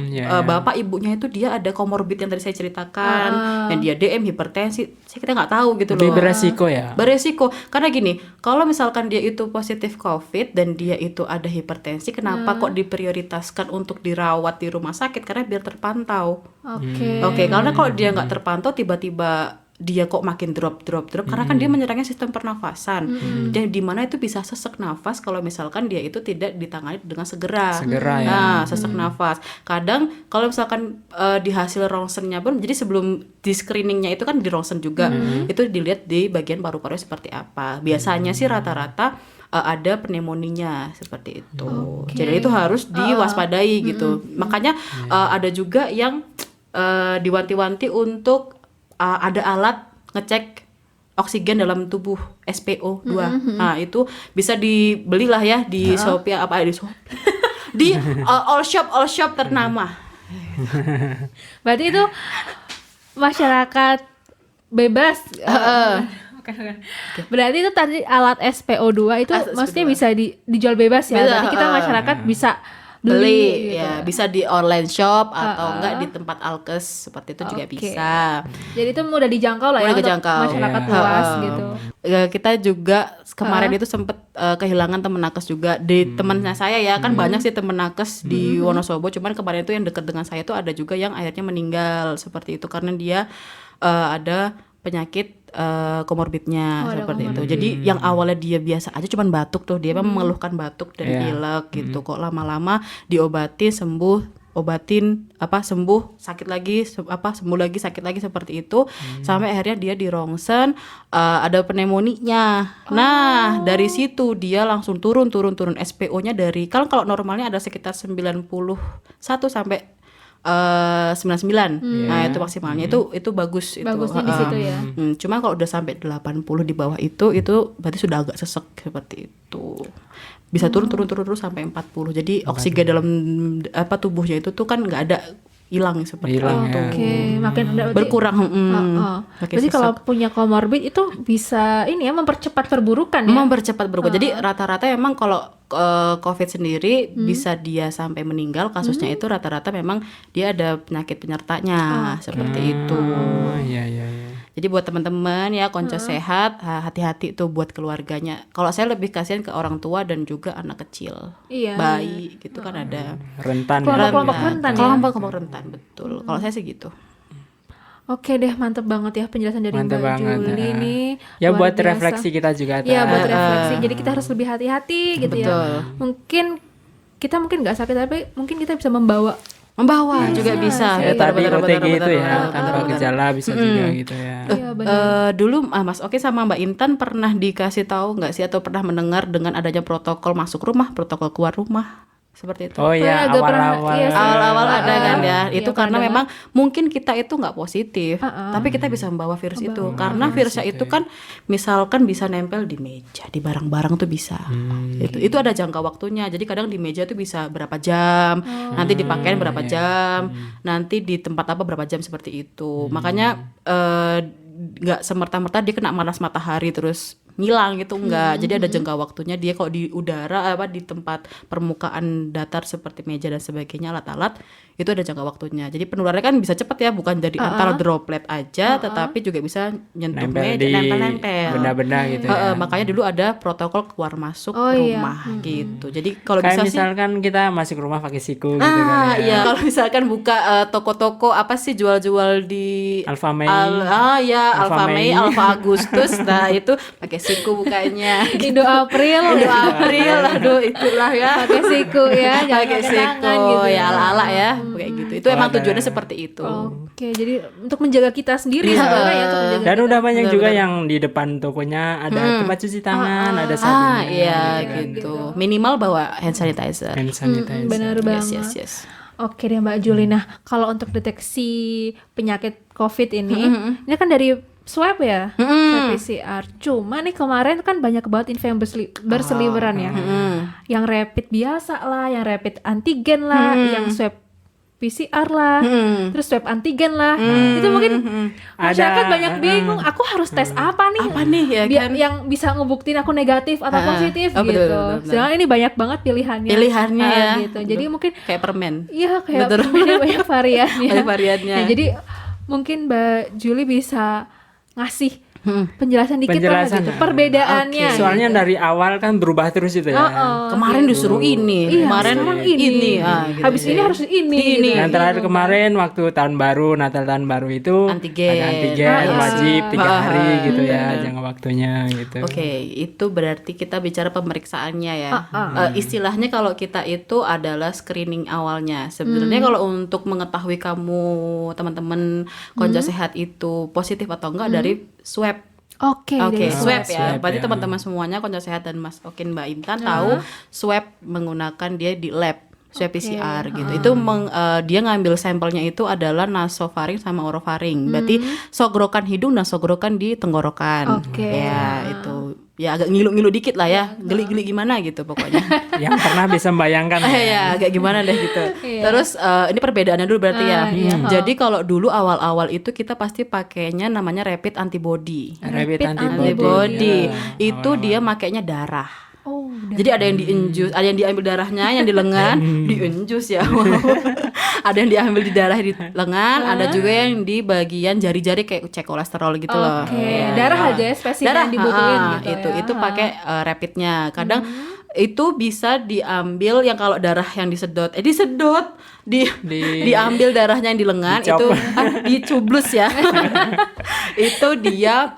bapak ibunya itu dia ada komorbid yang tadi saya ceritakan, yang dia DM, hipertensi. Kita nggak tahu gitu loh. Lebih beresiko ya. Beresiko karena gini, kalau misalkan dia itu positif COVID dan dia itu ada hipertensi, kenapa kok diprioritaskan untuk dirawat di rumah sakit? Karena biar terpantau. Oke, karena kalau dia nggak terpantau tiba-tiba dia kok makin drop karena kan dia menyerangnya sistem pernafasan dan di mana itu bisa sesek nafas kalau misalkan dia itu tidak ditangani dengan segera. Ya. Nah, sesek nafas. Kadang kalau misalkan di hasil ronsennya pun, jadi sebelum di screeningnya itu kan di ronsen juga, itu dilihat di bagian paru-paru seperti apa. Biasanya sih rata-rata ada pneumonia seperti itu. Jadi itu harus diwaspadai gitu. Makanya ada juga yang diwanti-wanti untuk ada alat ngecek oksigen dalam tubuh SPO2. Nah, itu bisa dibelilah ya di Shopee apa di Shopee. Di all shop ternama. Berarti itu masyarakat bebas. Bukan. Berarti itu tadi alat SPO2 itu maksudnya bisa dijual bebas ya. Berarti kita masyarakat bisa beli gitu. ya, bisa di online shop atau enggak di tempat alkes seperti itu juga Oke. bisa. Jadi itu mudah dijangkau lah Mudah ya untuk dijangkau. masyarakat Iya. luas gitu. Ya, kita juga kemarin itu sempet kehilangan temen nakes juga di temennya saya ya, kan banyak sih temen nakes di Wonosobo, cuman kemarin itu yang dekat dengan saya tuh ada juga yang akhirnya meninggal seperti itu karena dia ada penyakit komorbidnya seperti itu. Jadi yang awalnya dia biasa aja cuman batuk tuh, dia memang mengeluhkan batuk dan pilek gitu. Kok lama-lama diobatin sembuh sakit lagi sembuh lagi sakit lagi seperti itu sampai akhirnya dia di rongsen ada pneumonia. Nah, dari situ dia langsung turun SPO-nya dari kalau normalnya ada sekitar 91 sampai 99. Nah, itu maksimalnya itu bagus itu. Bagusnya di situ ya. Cuma kalau udah sampai 80 di bawah itu berarti sudah agak sesek seperti itu. Bisa turun terus sampai 40. Jadi oksigen dalam tubuhnya itu tuh kan nggak ada hilang seperti Hilang, itu. ya. Oke, makin ada berarti Berkurang. Makin Berarti kalau sesek. punya comorbid itu bisa ini ya mempercepat perburukan ya. Mempercepat berubah. Jadi rata-rata memang kalau COVID sendiri bisa dia sampai meninggal kasusnya itu rata-rata memang dia ada penyakit penyertanya seperti itu. Oh, iya. Jadi buat teman-teman ya konco sehat, hati-hati tuh buat keluarganya. Kalau saya lebih kasihan ke orang tua dan juga anak kecil, Iya. bayi gitu kan ada. Rentan ya. Kelompok-kelompok rentan ya. Kelompok rentan betul. Kalau saya sih gitu. Oke deh, mantep banget ya penjelasan dari Mantep Mbak banget, Juli ya. nih. Ya Luar buat biasa. refleksi kita juga. Iya, buat Ta. refleksi. Jadi kita harus lebih hati-hati gitu ya. Betul. Mungkin kita nggak sakit tapi mungkin kita bisa membawa. Membawa juga bisa. Ya Betul, tadi betul, OTG betul, itu ya, betul, tanpa betul. gejala bisa juga gitu ya. Iya benar. Dulu Mas Oki sama Mbak Intan pernah dikasih tahu nggak sih atau pernah mendengar dengan adanya protokol masuk rumah, protokol keluar rumah seperti itu? Oh ya, Agak pernah, awal-awal. iya, Awal-awal ada kan ya, Iya, itu karena pernah memang mungkin kita itu nggak positif, tapi kita bisa membawa virus itu, karena virusnya itu kan misalkan bisa nempel di meja, di barang-barang tuh bisa, itu ada jangka waktunya, jadi kadang di meja tuh bisa berapa jam, nanti dipakein berapa jam, nanti di tempat apa berapa jam seperti itu, makanya nggak semerta-merta dia kena panas matahari terus ngilang gitu enggak. Jadi ada jangka waktunya dia kalau di udara di tempat permukaan datar seperti meja dan sebagainya alat-alat itu ada jangka waktunya. Jadi penularannya kan bisa cepat ya, bukan dari antara droplet aja tetapi juga bisa nyentuh Nempel meja, di nempel-nempel. benda-benda gitu ya. Makanya dulu ada protokol keluar masuk iya. rumah gitu. Jadi kalau Kayak bisa sih misalkan kita masuk rumah pakai siku gitu kan ya. iya, kalau misalkan buka toko-toko apa sih jual-jual di Alfamei. Alfamei, Alfa Agustus. Nah, itu pakai siku bukanya. Indo April. Indo April, aduh itulah ya. Pakai siku ya, jangan Pakai pakai siku tangan gitu ya ala-ala ya, kayak gitu. Itu emang ada- tujuannya seperti itu. Oke, jadi untuk menjaga kita sendiri sebenarnya ya, untuk menjaga Dan kita. udah banyak juga yang di depan tokonya ada tempat cuci tangan, ada sabunnya. Iya gitu. Minimal bawa hand sanitizer. Hand sanitizer. Benar banget. Yes. Oke deh Mbak Juli. Nah, kalau untuk deteksi penyakit COVID ini kan dari swab ya, swab PCR. Cuma nih kemarin kan banyak banget info yang berseliweran ya. Yang rapid biasa lah, yang rapid antigen lah, yang swab PCR lah, terus swab antigen lah. Itu mungkin masyarakat Ada, banyak bingung. Aku harus tes apa nih? Apa nih ya kan? Yang bisa ngebuktiin aku negatif atau positif Oh, gitu. betul, betul, betul. Sedangkan ini banyak banget pilihannya. Pilihannya ya. Gitu. Jadi mungkin Kayak permen. iya kayak Betul. banyak variannya. Banyak variannya. Nah, jadi mungkin Mbak Juli bisa ngasih penjelasan dikit lah Penjelasan. gitu, perbedaannya. Soalnya gitu. dari awal kan berubah terus itu ya. Kemarin disuruh ini, Iya, kemarin sekarang ini. gitu. Habis ini harus ini. Ini. gitu. Yang terakhir kemarin waktu tahun baru, Natal tahun baru itu Antigen. ada antigen iya. wajib 3 hari gitu ya jangka waktunya gitu. Oke, itu berarti kita bicara pemeriksaannya ya. Istilahnya kalau kita itu adalah screening awalnya. Sebenarnya kalau untuk mengetahui kamu teman-teman konco sehat itu positif atau enggak dari swab. Oke, Oke, dari swab Swab ya. Berarti ya. teman-teman semuanya konco sehat dan Mas Okin Mbak Intan tahu swab menggunakan dia di lab. swab PCR gitu. Itu dia ngambil sampelnya itu adalah nasofaring sama orofaring. Berarti sogrokan hidung dan sogrokan di tenggorokan. Oke. Ya, itu. Ya agak ngilu-ngilu dikit lah ya. Geli-geli gimana gitu pokoknya. Yang pernah bisa membayangkan. Ya, agak gimana deh gitu. Terus ini perbedaannya dulu berarti ya. Jadi kalau dulu awal-awal itu kita pasti pakainya namanya rapid antibody. Rapid Antibody. Ya. Itu dia makainya darah. Oh, Jadi ada yang diinjus, ada yang diambil darahnya, yang di lengan, diinjus ya. Ada yang diambil di darah di lengan, ada juga yang di bagian jari-jari kayak cek kolesterol gitu loh. Oke, Ya. darah aja ya spesimen Darah yang dibutuhin gitu itu pakai rapidnya. Kadang itu bisa diambil yang kalau darah yang diambil darahnya yang di lengan Dicop. itu dicublus ya. Itu dia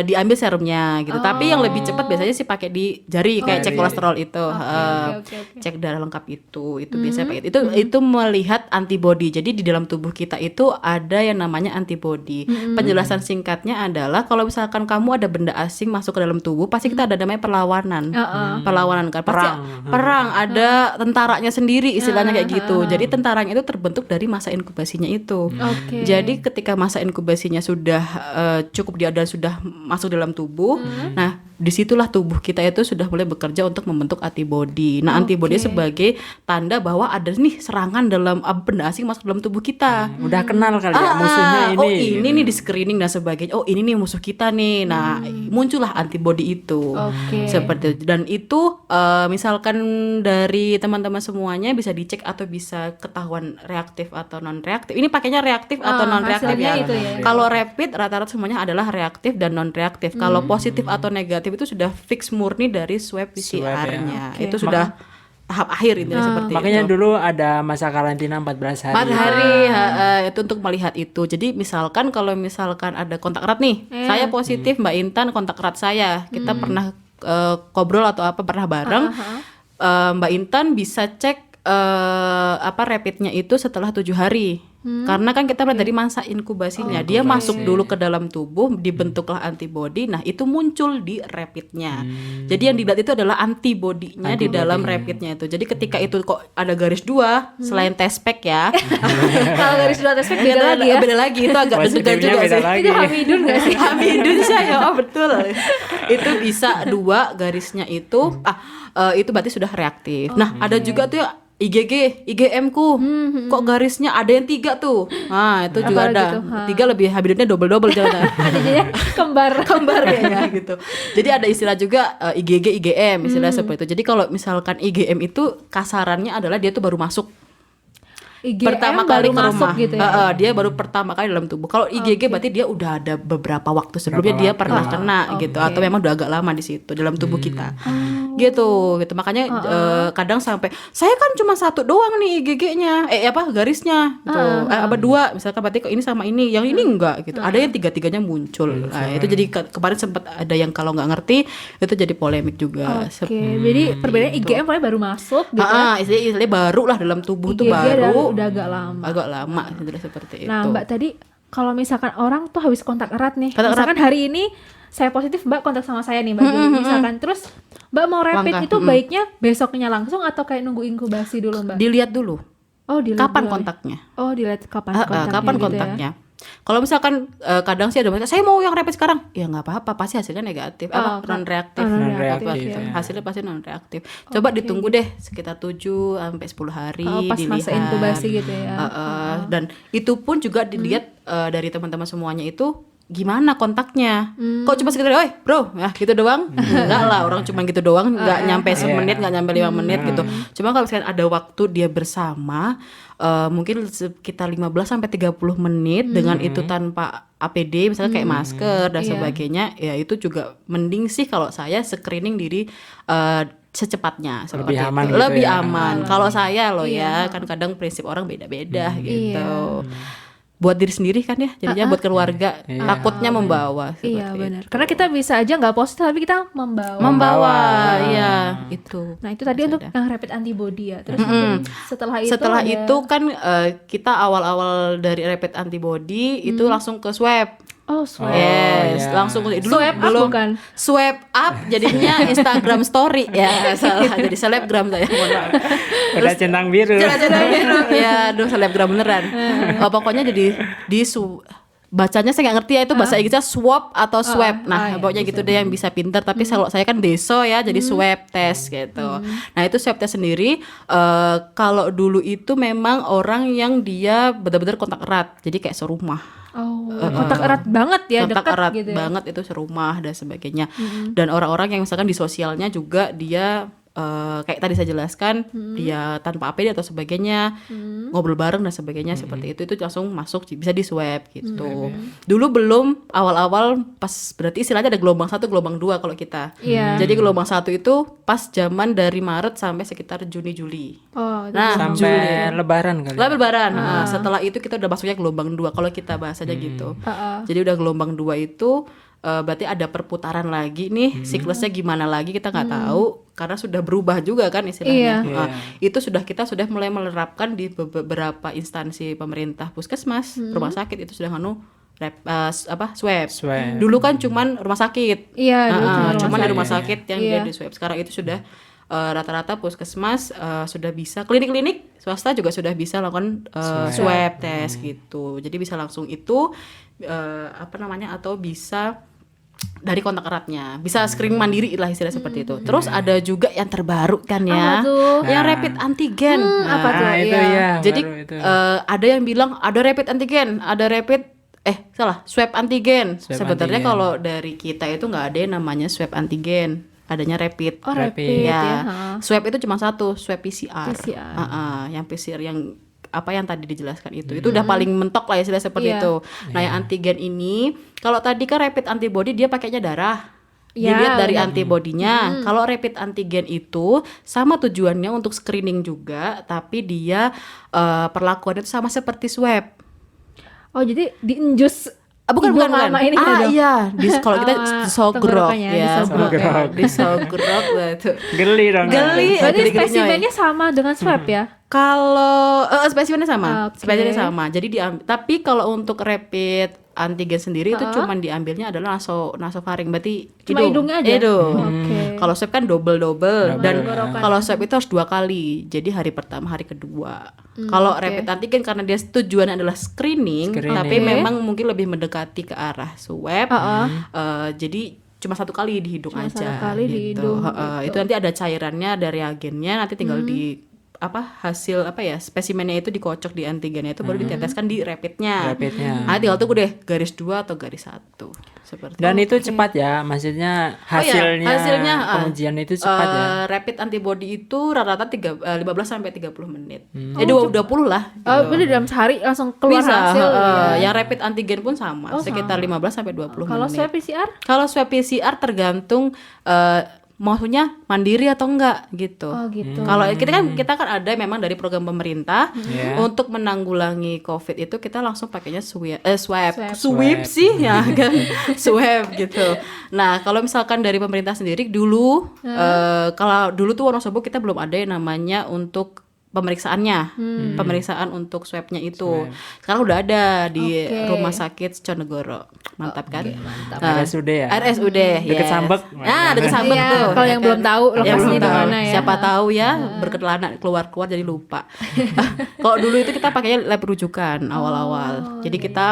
diambil serumnya gitu. Tapi yang lebih cepat biasanya sih pakai di jari kayak cek kolesterol itu. oke. Cek darah lengkap itu biasanya pakai itu melihat antibody. Jadi di dalam tubuh kita itu ada yang namanya antibody. Penjelasan singkatnya adalah kalau misalkan kamu ada benda asing masuk ke dalam tubuh, pasti kita ada namanya perlawanan. Perlawanan kan pasti perang, ada tentaranya sendiri istilahnya kayak gitu. Jadi tentaranya itu terbentuk dari masa inkubasinya itu. Oke. Jadi ketika masa inkubasinya sudah cukup dia dan sudah masuk dalam tubuh, nah disitulah tubuh kita itu sudah mulai bekerja untuk membentuk antibody. Nah antibody sebagai tanda bahwa ada nih serangan dalam benda asing masuk dalam tubuh kita. Udah kenal kali ya musuhnya ini. Oh ini nih di screening dan sebagainya. Oh ini nih musuh kita nih. Nah muncullah antibody itu. Oke. Seperti itu. Dan itu misalkan dari teman-teman semuanya bisa dicek atau bisa ketahuan reaktif atau non reaktif. Ini pakainya reaktif atau non reaktif hasilnya ya. itu ya. Kalau rapid rata-rata semuanya adalah reaktif dan non reaktif. Kalau positif atau negatif itu sudah fix murni dari swab PCR-nya. Oke. Itu sudah tahap akhir intinya seperti Makanya itu. dulu ada masa karantina 14 hari. 4 hari itu untuk melihat itu. Jadi misalkan kalau misalkan ada kontak erat nih, saya positif, Mbak Intan kontak erat saya. Kita pernah ngobrol atau pernah bareng. Mbak Intan bisa cek rapidnya itu setelah 7 hari. Karena kan kita melihat dari masa inkubasinya, dia masuk dulu ke dalam tubuh, dibentuklah antibody. Nah itu muncul di rapidnya. Jadi yang dilihat itu adalah antibody-nya di dalam rapidnya itu. Jadi ketika itu kok ada garis 2 selain tespek ya. Kalau garis 2 tespek beda lagi ya. Beda lagi itu agak deg-degan Positifnya juga beda sih. lagi. Itu Hamidun gak sih? Hamidun saya, betul. Itu bisa 2 garisnya itu itu berarti sudah reaktif. Nah, ada juga tuh ya IgM ku. Kok garisnya ada yang 3 tuh. Nah, itu juga Apalagi ada. tuh? 3 lebih Hamidunnya double jangan. Ada jadinya kembar. Kembar kayaknya gitu. Jadi ada istilah juga IgM istilah seperti itu. Jadi kalau misalkan IgM itu kasarannya adalah dia tuh baru masuk IgM pertama baru kali ke masuk rumah gitu ya. dia baru pertama kali dalam tubuh. Kalau IgG berarti dia udah ada beberapa waktu sebelumnya dia pernah kena gitu, atau memang udah agak lama di situ dalam tubuh kita gitu makanya kadang sampai saya kan cuma 1 doang nih IgG-nya garisnya gitu. 2 misalkan berarti kok ini sama ini yang ini enggak gitu, ada yang 3-3-nya muncul. Nah itu jadi kemarin sempat ada yang kalau nggak ngerti itu jadi polemik juga. Oke, jadi perbedaan IgM pokoknya baru masuk gitu ya. Istilahnya baru lah dalam tubuh tuh IgG baru udah agak lama. agak lama seperti itu. Nah, Mbak tadi kalau misalkan orang tuh habis kontak erat nih, Kontak misalkan hari ini saya positif, Mbak kontak sama saya nih, Mbak. Jadi misalkan terus Mbak mau rapid Langkah, itu baiknya besoknya langsung atau kayak nunggu inkubasi dulu, Mbak? Dilihat dulu Oh, dilihat kapan dulu. kontaknya. Oh, dilihat kapan kontaknya. Kapan gitu kontaknya. Kalau misalkan kadang sih ada mereka, saya mau yang rapid sekarang. Ya nggak apa-apa, pasti hasilnya negatif. Non reaktif. Non-reaktif, ya. Hasilnya pasti non reaktif. Coba ditunggu deh sekitar 7 sampai 10 hari Pas dilihat. masa inkubasi gitu ya. Dan itu pun juga dilihat dari teman-teman semuanya itu gimana kontaknya. Kok cuma sekitar bro ya gitu doang. Enggak lah, orang cuma gitu doang, nggak nyampe semenit, nggak nyampe 5 menit gitu. Cuma kalau misalkan ada waktu dia bersama mungkin sekitar 15 sampai 30 menit dengan itu tanpa APD misalnya kayak masker dan sebagainya, ya itu juga mending sih kalau saya screening diri secepatnya seperti Lebih aman itu. gitu Lebih ya. aman. Kalau saya loh ya, kan kadang prinsip orang beda-beda gitu. Buat diri sendiri kan ya, jadinya buat keluarga takutnya membawa. Iya seperti benar. itu. Karena kita bisa aja nggak positif tapi kita membawa. Membawa, ya itu. Nah, itu tadi untuk yang rapid antibody ya. Terus mungkin setelah Setelah ada- itu kan kita awal-awal dari rapid antibody itu langsung ke swab. Oh, swipe. Yes, iya. langsung dulu Swipe up belum bukan? swipe up jadinya Instagram story ya salah jadi selebgram saya mohon maaf. Udah centang biru. Cerita biru ya, aduh selebgram beneran. Pokoknya jadi bacanya saya nggak ngerti ya itu bahasa Inggrisnya swab atau swab. Nah, iya, pokoknya gitu deh yang bisa pinter. Tapi kalau saya kan deso ya, jadi swab test gitu. Nah itu swab test sendiri. Kalau dulu itu memang orang yang dia benar-benar kontak erat, jadi kayak serumah. Oh, kontak erat banget ya, Kontak dekat erat gitu ya. banget itu serumah dan sebagainya. Dan orang-orang yang misalkan di sosialnya juga dia kayak tadi saya jelaskan dia tanpa APD atau sebagainya ngobrol bareng dan sebagainya seperti itu langsung masuk bisa di swab gitu. Dulu belum awal-awal pas berarti istilahnya ada gelombang 1 gelombang 2 kalau kita. Iya. Jadi gelombang 1 itu pas zaman dari Maret sampai sekitar Juni Juli. Oh, Nah, Sampai lebaran kali. lah lebaran. Nah, setelah itu kita udah masuknya gelombang 2 kalau kita bahas aja gitu. Jadi udah gelombang 2 itu berarti ada perputaran lagi nih, siklusnya gimana lagi kita nggak tahu karena sudah berubah juga kan istilahnya. Iya. Itu kita sudah mulai menerapkan di beberapa instansi pemerintah, puskesmas, rumah sakit itu sudah swab. Swab. Dulu kan cuman rumah sakit. Iya, dulu Cuman di rumah sakit. sakit yang Iya. dia di swab. Sekarang itu sudah rata-rata puskesmas sudah bisa, klinik-klinik swasta juga sudah bisa lakukan swab test gitu. Jadi bisa langsung itu atau bisa dari kontak eratnya, bisa screening mandiri lah istilah seperti itu. Terus ada juga yang terbaru kan ya, Apa tuh? yang rapid antigen. apa tuh? Itu Iya. ya. Jadi baru itu. ada yang bilang ada rapid antigen, ada swab antigen. Swab Sebenarnya antigen. kalau dari kita itu nggak ada yang namanya swab antigen, adanya rapid. Oh, rapid Rapid. ya. Ya, Ha. swab itu cuma satu, swab PCR. PCR. Yang PCR yang apa yang tadi dijelaskan itu udah paling mentok lah istilah seperti Iya. itu. Nah, yang antigen ini, kalau tadi kan rapid antibody dia pakainya darah. Ya, Dilihat dari benar. antibodinya. Kalau rapid antigen itu sama tujuannya untuk screening juga, tapi dia perlakuannya itu sama seperti swab. Oh, jadi diinjus Bukan lama ini dong. iya, kalau kita disogrok tenggorokannya, ya, disogrok. disogrok lah itu. Geli dong. Geli. Berarti Geli-gelinya, spesimennya sama dengan swab ya? Kalau spesimennya sama, Oke. spesimennya sama. Jadi tapi kalau untuk rapid antigen sendiri itu cuman diambilnya adalah nasofaring, berarti Cuma hidungnya aja? Hidung. Oke. Kalau swab kan double dan Tenggorokan. kalau swab itu harus 2 kali. Jadi hari pertama, hari kedua. Kalau rapid antigen karena dia tujuannya adalah screening, Screening. tapi memang mungkin lebih mendekati ke arah swab. Jadi cuma 1 kali di hidung Cuma aja. 1 kali di gitu. hidung, Itu nanti ada cairannya, ada reagennya, nanti tinggal di hasil spesimennya itu dikocok di antigennya itu baru diteteskan di rapidnya. Rapidnya. Tinggal tunggu deh garis 2 atau garis 1 seperti Dan itu cepat ya, maksudnya hasilnya pengujian itu cepat ya. Rapid antibody itu rata-rata 15 sampai 30 menit. 20 lah. Oh, berarti dalam sehari langsung keluar Bisa. hasil. Yang rapid antigen pun sama, sekitar 15 sampai 20 Kalau menit. swab PCR? Kalau swab PCR tergantung maksudnya mandiri atau enggak gitu. Oh, gitu. Kalau kita kan ada memang dari program pemerintah Iya. untuk menanggulangi COVID itu kita langsung pakainya swab Swab. sih ya kan swab gitu. Nah kalau misalkan dari pemerintah sendiri dulu kalau dulu tuh Wonosobo kita belum ada yang namanya untuk pemeriksaannya, pemeriksaan untuk swabnya itu. Sekarang udah ada di Oke. Rumah Sakit Conegoro, mantap kan? RSUD ya. RSUD Deket yes. Sambek. Deket Sambek Iya, tuh. kalau yang belum tahu Yang lokasinya belum di tahu. mana ya. Siapa tahu ya berkelana keluar jadi lupa. Kalau dulu itu kita pakainya lab rujukan awal-awal. Jadi kita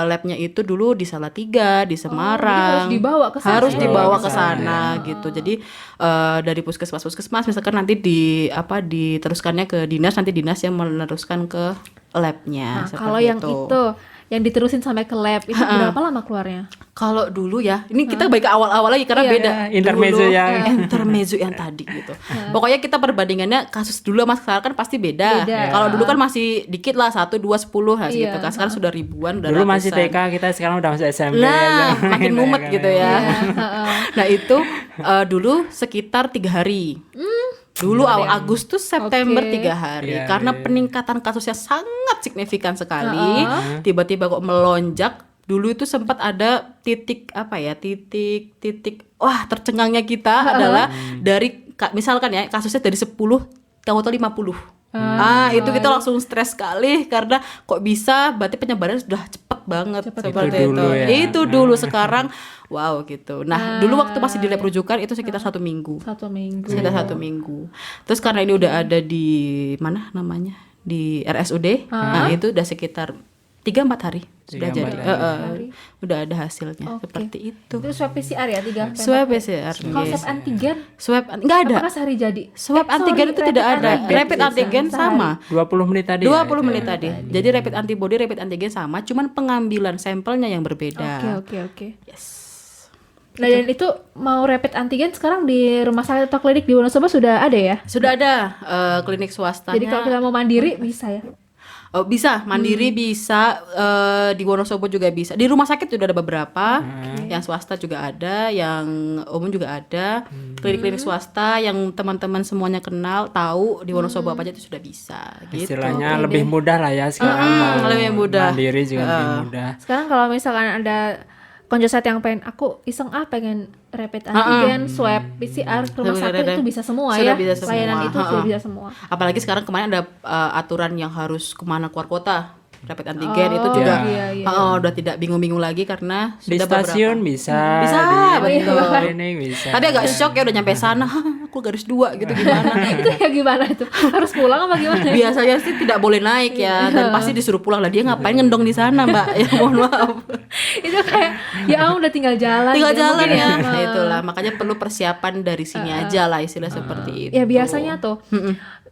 labnya itu dulu di Salatiga, di Semarang. harus dibawa ke sana. Harus ya? dibawa ke sana gitu. Jadi dari puskesmas misalkan nanti diteruskannya ke dinas, nanti dinas yang meneruskan ke labnya. Nah, kalau yang itu yang diterusin sampai ke lab itu berapa lama keluarnya? Kalau dulu ya, ini kita balik ke awal-awal lagi karena Iya, beda. intermezzo Dulu, yang- intermezzo yang tadi gitu. Pokoknya kita perbandingannya kasus dulu sama sekarang kan pasti beda. Beda. Kalau dulu kan masih dikit lah 1, 2, 10 lah Iya. gitu kan. Sekarang sudah ribuan, udah Dulu masih ratusan. TK, kita sekarang udah masuk SMP. Nah, makin mumet gitu ya. Iya, Nah itu dulu sekitar 3 hari. Dulu awal Agustus September Oke. 3 hari Iya, karena iya. peningkatan kasusnya sangat signifikan sekali. Tiba-tiba kok melonjak. Dulu itu sempat ada titik tercengangnya kita adalah dari misalkan ya kasusnya dari 10 tahu-tahu 50. Itu kita langsung stres sekali karena kok bisa berarti penyebarannya sudah cepat banget Cepet seperti itu itu. dulu ya. Itu dulu sekarang wow gitu. Nah, dulu waktu masih di lab rujukan itu sekitar 1 minggu. 1 minggu. Sekitar 1 minggu. Terus karena ini udah ada di mana namanya? Di RSUD. Nah, itu udah sekitar 3-4 hari sudah 3-4 jadi. hari. Udah ada hasilnya Oke. seperti itu. Itu swab PCR ya 3. Swab PCR. Kalau swab antigen Swab enggak ada. apakah sehari jadi? Swab antigen itu tidak ada. Rapid antigen sama. 20 menit tadi. 20 menit tadi. Jadi rapid antibody, rapid antigen sama, cuman pengambilan sampelnya yang berbeda. Oke. Yes. Nah, dan itu mau rapid antigen sekarang di rumah sakit atau klinik di Wonosobo sudah ada ya? Sudah ada klinik swastanya. Jadi kalau kita mau mandiri bisa ya? Oh, bisa mandiri bisa di Wonosobo juga bisa. Di rumah sakit sudah ada beberapa. Yang swasta juga ada, yang umum juga ada. Klinik-klinik swasta yang teman-teman semuanya kenal, tahu di Wonosobo apa aja itu sudah bisa gitu. Istilahnya lebih mudah lah ya sekarang. mau lebih mudah. Mandiri juga lebih mudah. Sekarang kalau misalkan ada konjosat yang pengen aku iseng pengen rapid antigen, swab PCR ke rumah Sudah sakit ada. itu bisa semua Sudah ya. bisa semua. Layanan itu sudah bisa semua. Apalagi sekarang kemarin ada aturan yang harus kemana keluar kota. Rapid antigen itu juga iya. udah tidak bingung-bingung lagi karena Di sudah stasiun bisa. Bisa, di betul. klinik bisa. Tapi agak shock ya udah nyampe sana, aku garis 2 gitu gimana. Itu ya gimana itu? Harus pulang apa gimana? Biasanya sih tidak boleh naik ya dan pasti disuruh pulang lah. Dia ngapain ngendong di sana, Mbak? Ya mohon maaf. Itu kayak ya udah tinggal jalan. Tinggal gitu. jalan Mungkin ya. Nah, itulah makanya perlu persiapan dari sini aja lah istilah seperti itu. Ya biasanya tuh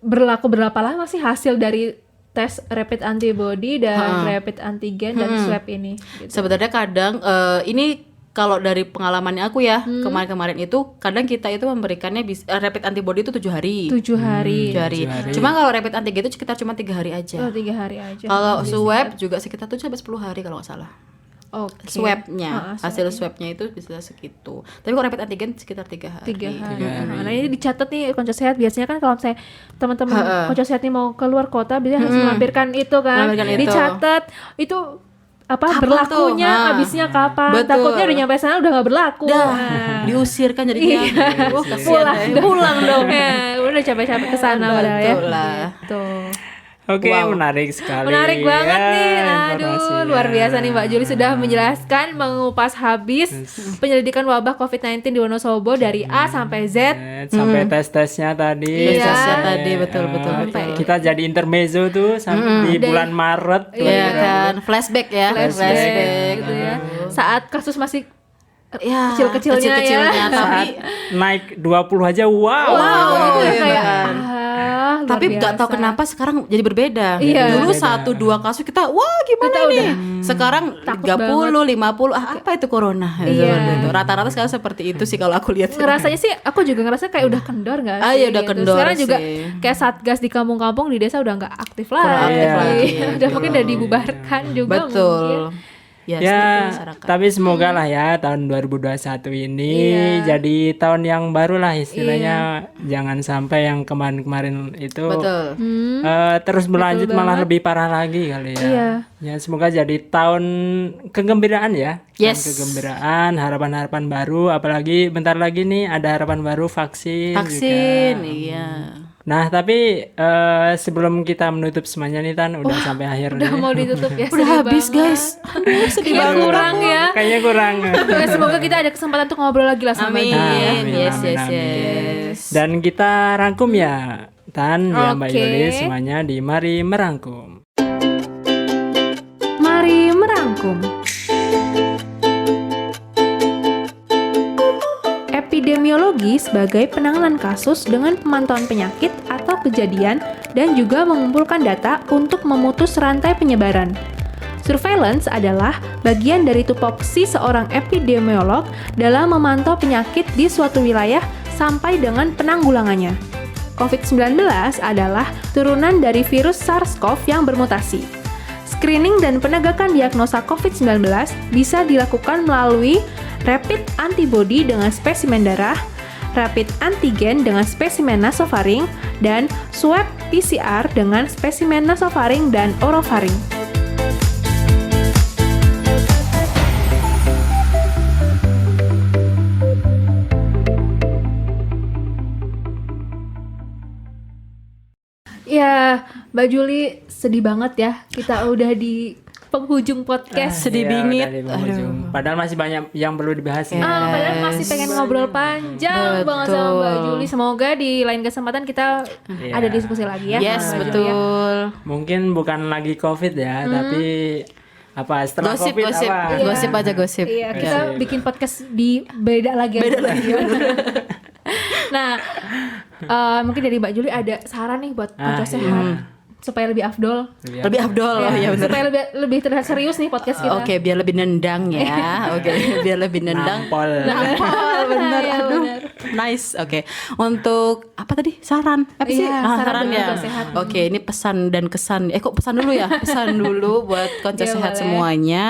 berlaku berapa lama sih hasil dari tes rapid antibody dan rapid antigen dan swab ini? Gitu. Sebenarnya kadang ini kalau dari pengalamannya aku ya kemarin-kemarin itu kadang kita itu memberikannya rapid antibody itu 7 hari. 7 hari. 7 hari. Cuma kalau rapid antigen itu sekitar cuma 3 hari aja. Oh, 3 hari aja. Kalau swab juga sekitar 7 sampai 10 hari kalau nggak salah. Oke. Swabnya, hasil swabnya itu bisa segitu. Tapi kalau rapid antigen sekitar 3 hari. 3 hari. Nah, ini dicatat nih konco sehat. Biasanya kan kalau misalnya teman-teman konco sehat nih mau keluar kota biasanya harus melampirkan itu kan. Melampirkan itu. Dicatat itu Kapan berlakunya tuh? habisnya kapan. Betul. Takutnya udah nyampe sana udah nggak berlaku. Diusir kan jadinya. Wah, kasihan ya. Pulang dong. Ya, udah capek-capek ke sana padahal ya. Betul lah. Gitu. Oke, menarik sekali. Menarik banget ya, nih. Aduh, informasinya. luar biasa nih Mbak Juli sudah menjelaskan, mengupas habis penyelidikan wabah COVID-19 di Wonosobo dari A sampai Z. Sampai tes-tesnya tadi. Iya. Tesnya tadi betul. Kita jadi intermezzo tuh sampai di bulan Maret. Iya kan, flashback ya. Flashback gitu ya. Saat kasus masih Ya, kecil-kecilnya ya. tapi Naik 20 aja, wow. Itu ya iya kayak kan. luar Tapi nggak tahu biasa. kenapa sekarang jadi berbeda. Iya. Dulu 1-2 kasus kita wah gimana Kita nih. udah Sekarang takut 30, 50 apa itu corona. Iya. Seperti itu. Rata-rata sekarang seperti itu sih kalau aku lihat. Ngerasanya sih aku juga ngerasa kayak udah kendor gak sih? Iya, udah kendor Sekarang juga sih. kayak satgas di kampung-kampung di desa udah nggak aktif lagi. aktif lagi. Udah mungkin udah dibubarkan juga Betul. mungkin. Ya, Ya, seperti masyarakat. tapi semoga lah ya tahun 2021 ini Iya. jadi tahun yang baru lah istilahnya. Jangan sampai yang kemarin-kemarin itu Betul. terus berlanjut malah lebih parah lagi kali ya. Iya. Ya semoga jadi tahun kegembiraan ya. Yes. Tahun kegembiraan, harapan-harapan baru, apalagi bentar lagi nih ada harapan baru vaksin. Vaksin, juga. iya. Nah tapi sebelum kita menutup semuanya nih Tan, udah sampai akhir Udah nih. mau ditutup ya. Udah habis, guys. Aduh, sedih Kayaknya banget. kurang ya. Kayaknya kurang. Ya, semoga kita ada kesempatan untuk ngobrol lagi lah sama Amin. dia. Amin, Yes, amin, yes, amin. yes. Dan kita rangkum ya Tan, ya Mbak Oke. Yuli semuanya di Mari Merangkum. Mari merangkum. Epidemiologi sebagai penanganan kasus dengan pemantauan penyakit atau kejadian dan juga mengumpulkan data untuk memutus rantai penyebaran. Surveillance adalah bagian dari tupoksi seorang epidemiolog dalam memantau penyakit di suatu wilayah sampai dengan penanggulangannya. COVID-19 adalah turunan dari virus SARS-CoV yang bermutasi. Screening dan penegakan diagnosa COVID-19 bisa dilakukan melalui rapid antibody dengan spesimen darah, rapid antigen dengan spesimen nasofaring, dan swab PCR dengan spesimen nasofaring dan orofaring. Ya, Mbak Juli sedih banget ya. Kita udah di penghujung podcast. Sedih Iya, bingit. dari penghujung. Padahal masih banyak yang perlu dibahas ya. Padahal masih pengen ngobrol panjang banget sama Mbak Juli. Semoga di lain kesempatan kita Iya. ada diskusi lagi ya. Yes, sama Mbak Juli ya. betul. Mungkin bukan lagi COVID ya, tapi apa setelah Gosip, COVID gosip. apa? Gosip aja gosip. Iya, kita bikin podcast di beda lagi. Nah, mungkin dari Mbak Juli ada saran nih buat podcast sehat supaya lebih afdol. Lebih afdol, ya benar. Supaya lebih terlihat serius nih podcast kita. Oke, biar lebih nendang ya. Oke, biar lebih nendang. Nampol. Nampol, bener. Iya, Aduh, bener. nice. Oke, untuk apa tadi? Saran? Apa sih? Iya, saran saran buat ya. konco sehat. Oke, ini pesan dan kesan. Kok pesan dulu ya? Pesan dulu buat konco Iya, sehat boleh. semuanya.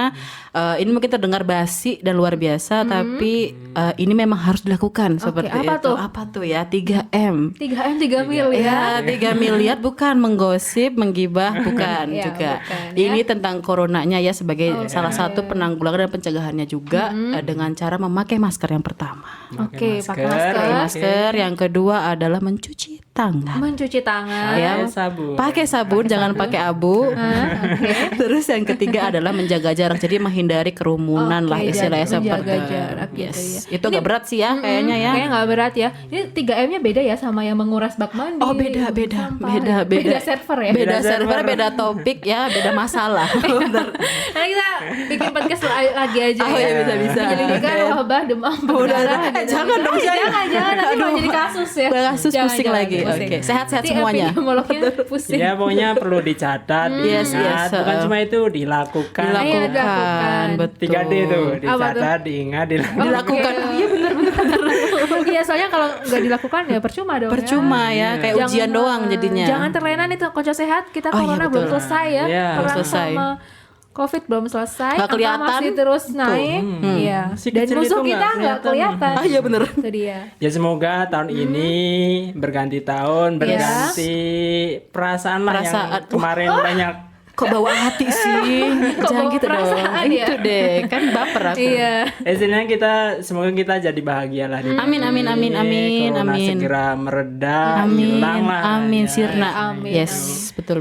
Ini mungkin terdengar basi dan luar biasa, tapi ini memang harus dilakukan seperti apa itu. tuh? Apa tuh ya? 3M. 3M 3 mil ya. Ya, 3 miliar bukan menggosip, menggibah, bukan Ya, juga. bukan, ya. Ini tentang coronanya ya sebagai salah satu penanggulangan dan pencegahannya juga dengan cara memakai masker yang pertama. Oke, pakai Pakai masker. masker. Yang kedua adalah mencuci tangan. Mencuci tangan. Ya, Pakai sabun. pakai sabun, jangan pakai abu. Terus yang ketiga adalah menjaga jarak. Jadi menghindari kerumunan lah Oke, istilahnya menjaga seperti jarak gitu yes. ya. Itu agak berat sih ya kayaknya ya. Kayaknya nggak berat ya. Ini 3M-nya beda ya sama yang menguras bak mandi. Oh beda sampah. Beda server ya. Beda server, beda topik ya, beda masalah. Bener. Nah, kita bikin podcast lagi aja Oh, ya. iya, bisa. Penyelidikan Oke. wabah demam berdarah. Jangan dong, jangan nanti mau jadi kasus ya. Kasus Jangan, pusing jangan, lagi. pusing. Oke, sehat-sehat Nanti semuanya. epidemiolognya pusing. Ya pokoknya perlu dicatat, Yes, diingat. yes, Bukan cuma itu dilakukan. Iya, Dilakukan, dilakukan. betul. 3D itu Apa tuh? dicatat, diingat, dilakukan. Dilakukan. Iya bener. Iya, soalnya kalau nggak dilakukan ya percuma dong. Percuma ya, kayak ujian doang jadinya. Jangan terlena nih tuh konco sehat. Kita Oh, iya, corona betul. belum selesai ya. Iya, Perang belum selesai. sama COVID belum selesai. Nggak Angka kelihatan. masih terus naik. Iya. Si Dan kecil musuh itu kita nggak nggak kelihatan. Ah iya bener. Itu dia. Ya semoga tahun ini berganti tahun, berganti perasaan lah Perasaan. yang kemarin banyak. Kok bawa hati sih? Kok Jangan bawa gitu dong. perasaan ya? Itu deh, kan baper aku. Iya. Istilahnya semoga kita jadi bahagia lah. di Amin, tahun amin, amin, ini. amin, Corona amin. segera mereda, Amin, hilang lah. amin, ya. sirna. Amin, Yes, betul.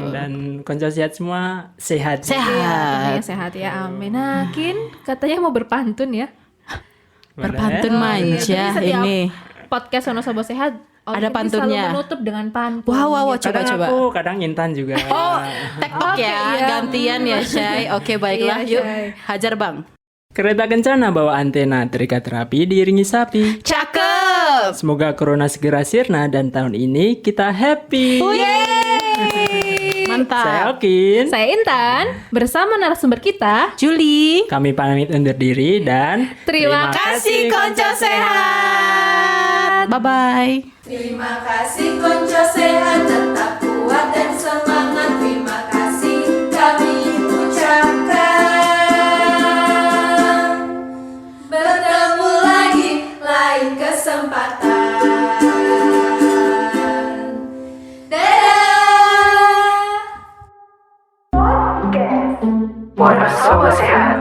Dan konco sehat semua sehat. Sehat. Tentunya sehat ya. Amin. Nah, Kin katanya mau berpantun ya. Berpantun Jadi manja setiap ini. podcast Sono Sobo Sehat Ada Kita pantunnya. selalu menutup dengan pantun. Wow, Kadang coba. aku, kadang Intan juga. Oh, tektok Oke, ya, iya. gantian ya, Syai. Oke, baiklah, Iya, yuk. Syai. Hajar, Bang. Kereta kencana bawa antena, terikat rapi diiringi sapi. Cakep. Semoga corona segera sirna dan tahun ini kita happy. Yeay. Saya Mantap. Okin. Saya Intan bersama narasumber kita. Juli. Kami pamit undur diri dan Terima Kasih konco sehat. Bye-bye. Terima kasih konco sehat, tetap kuat dan semangat. Terima kasih kami ucapkan. Bertemu lagi lain kesempatan. Dadah. Podcast Wonosobo Sehat.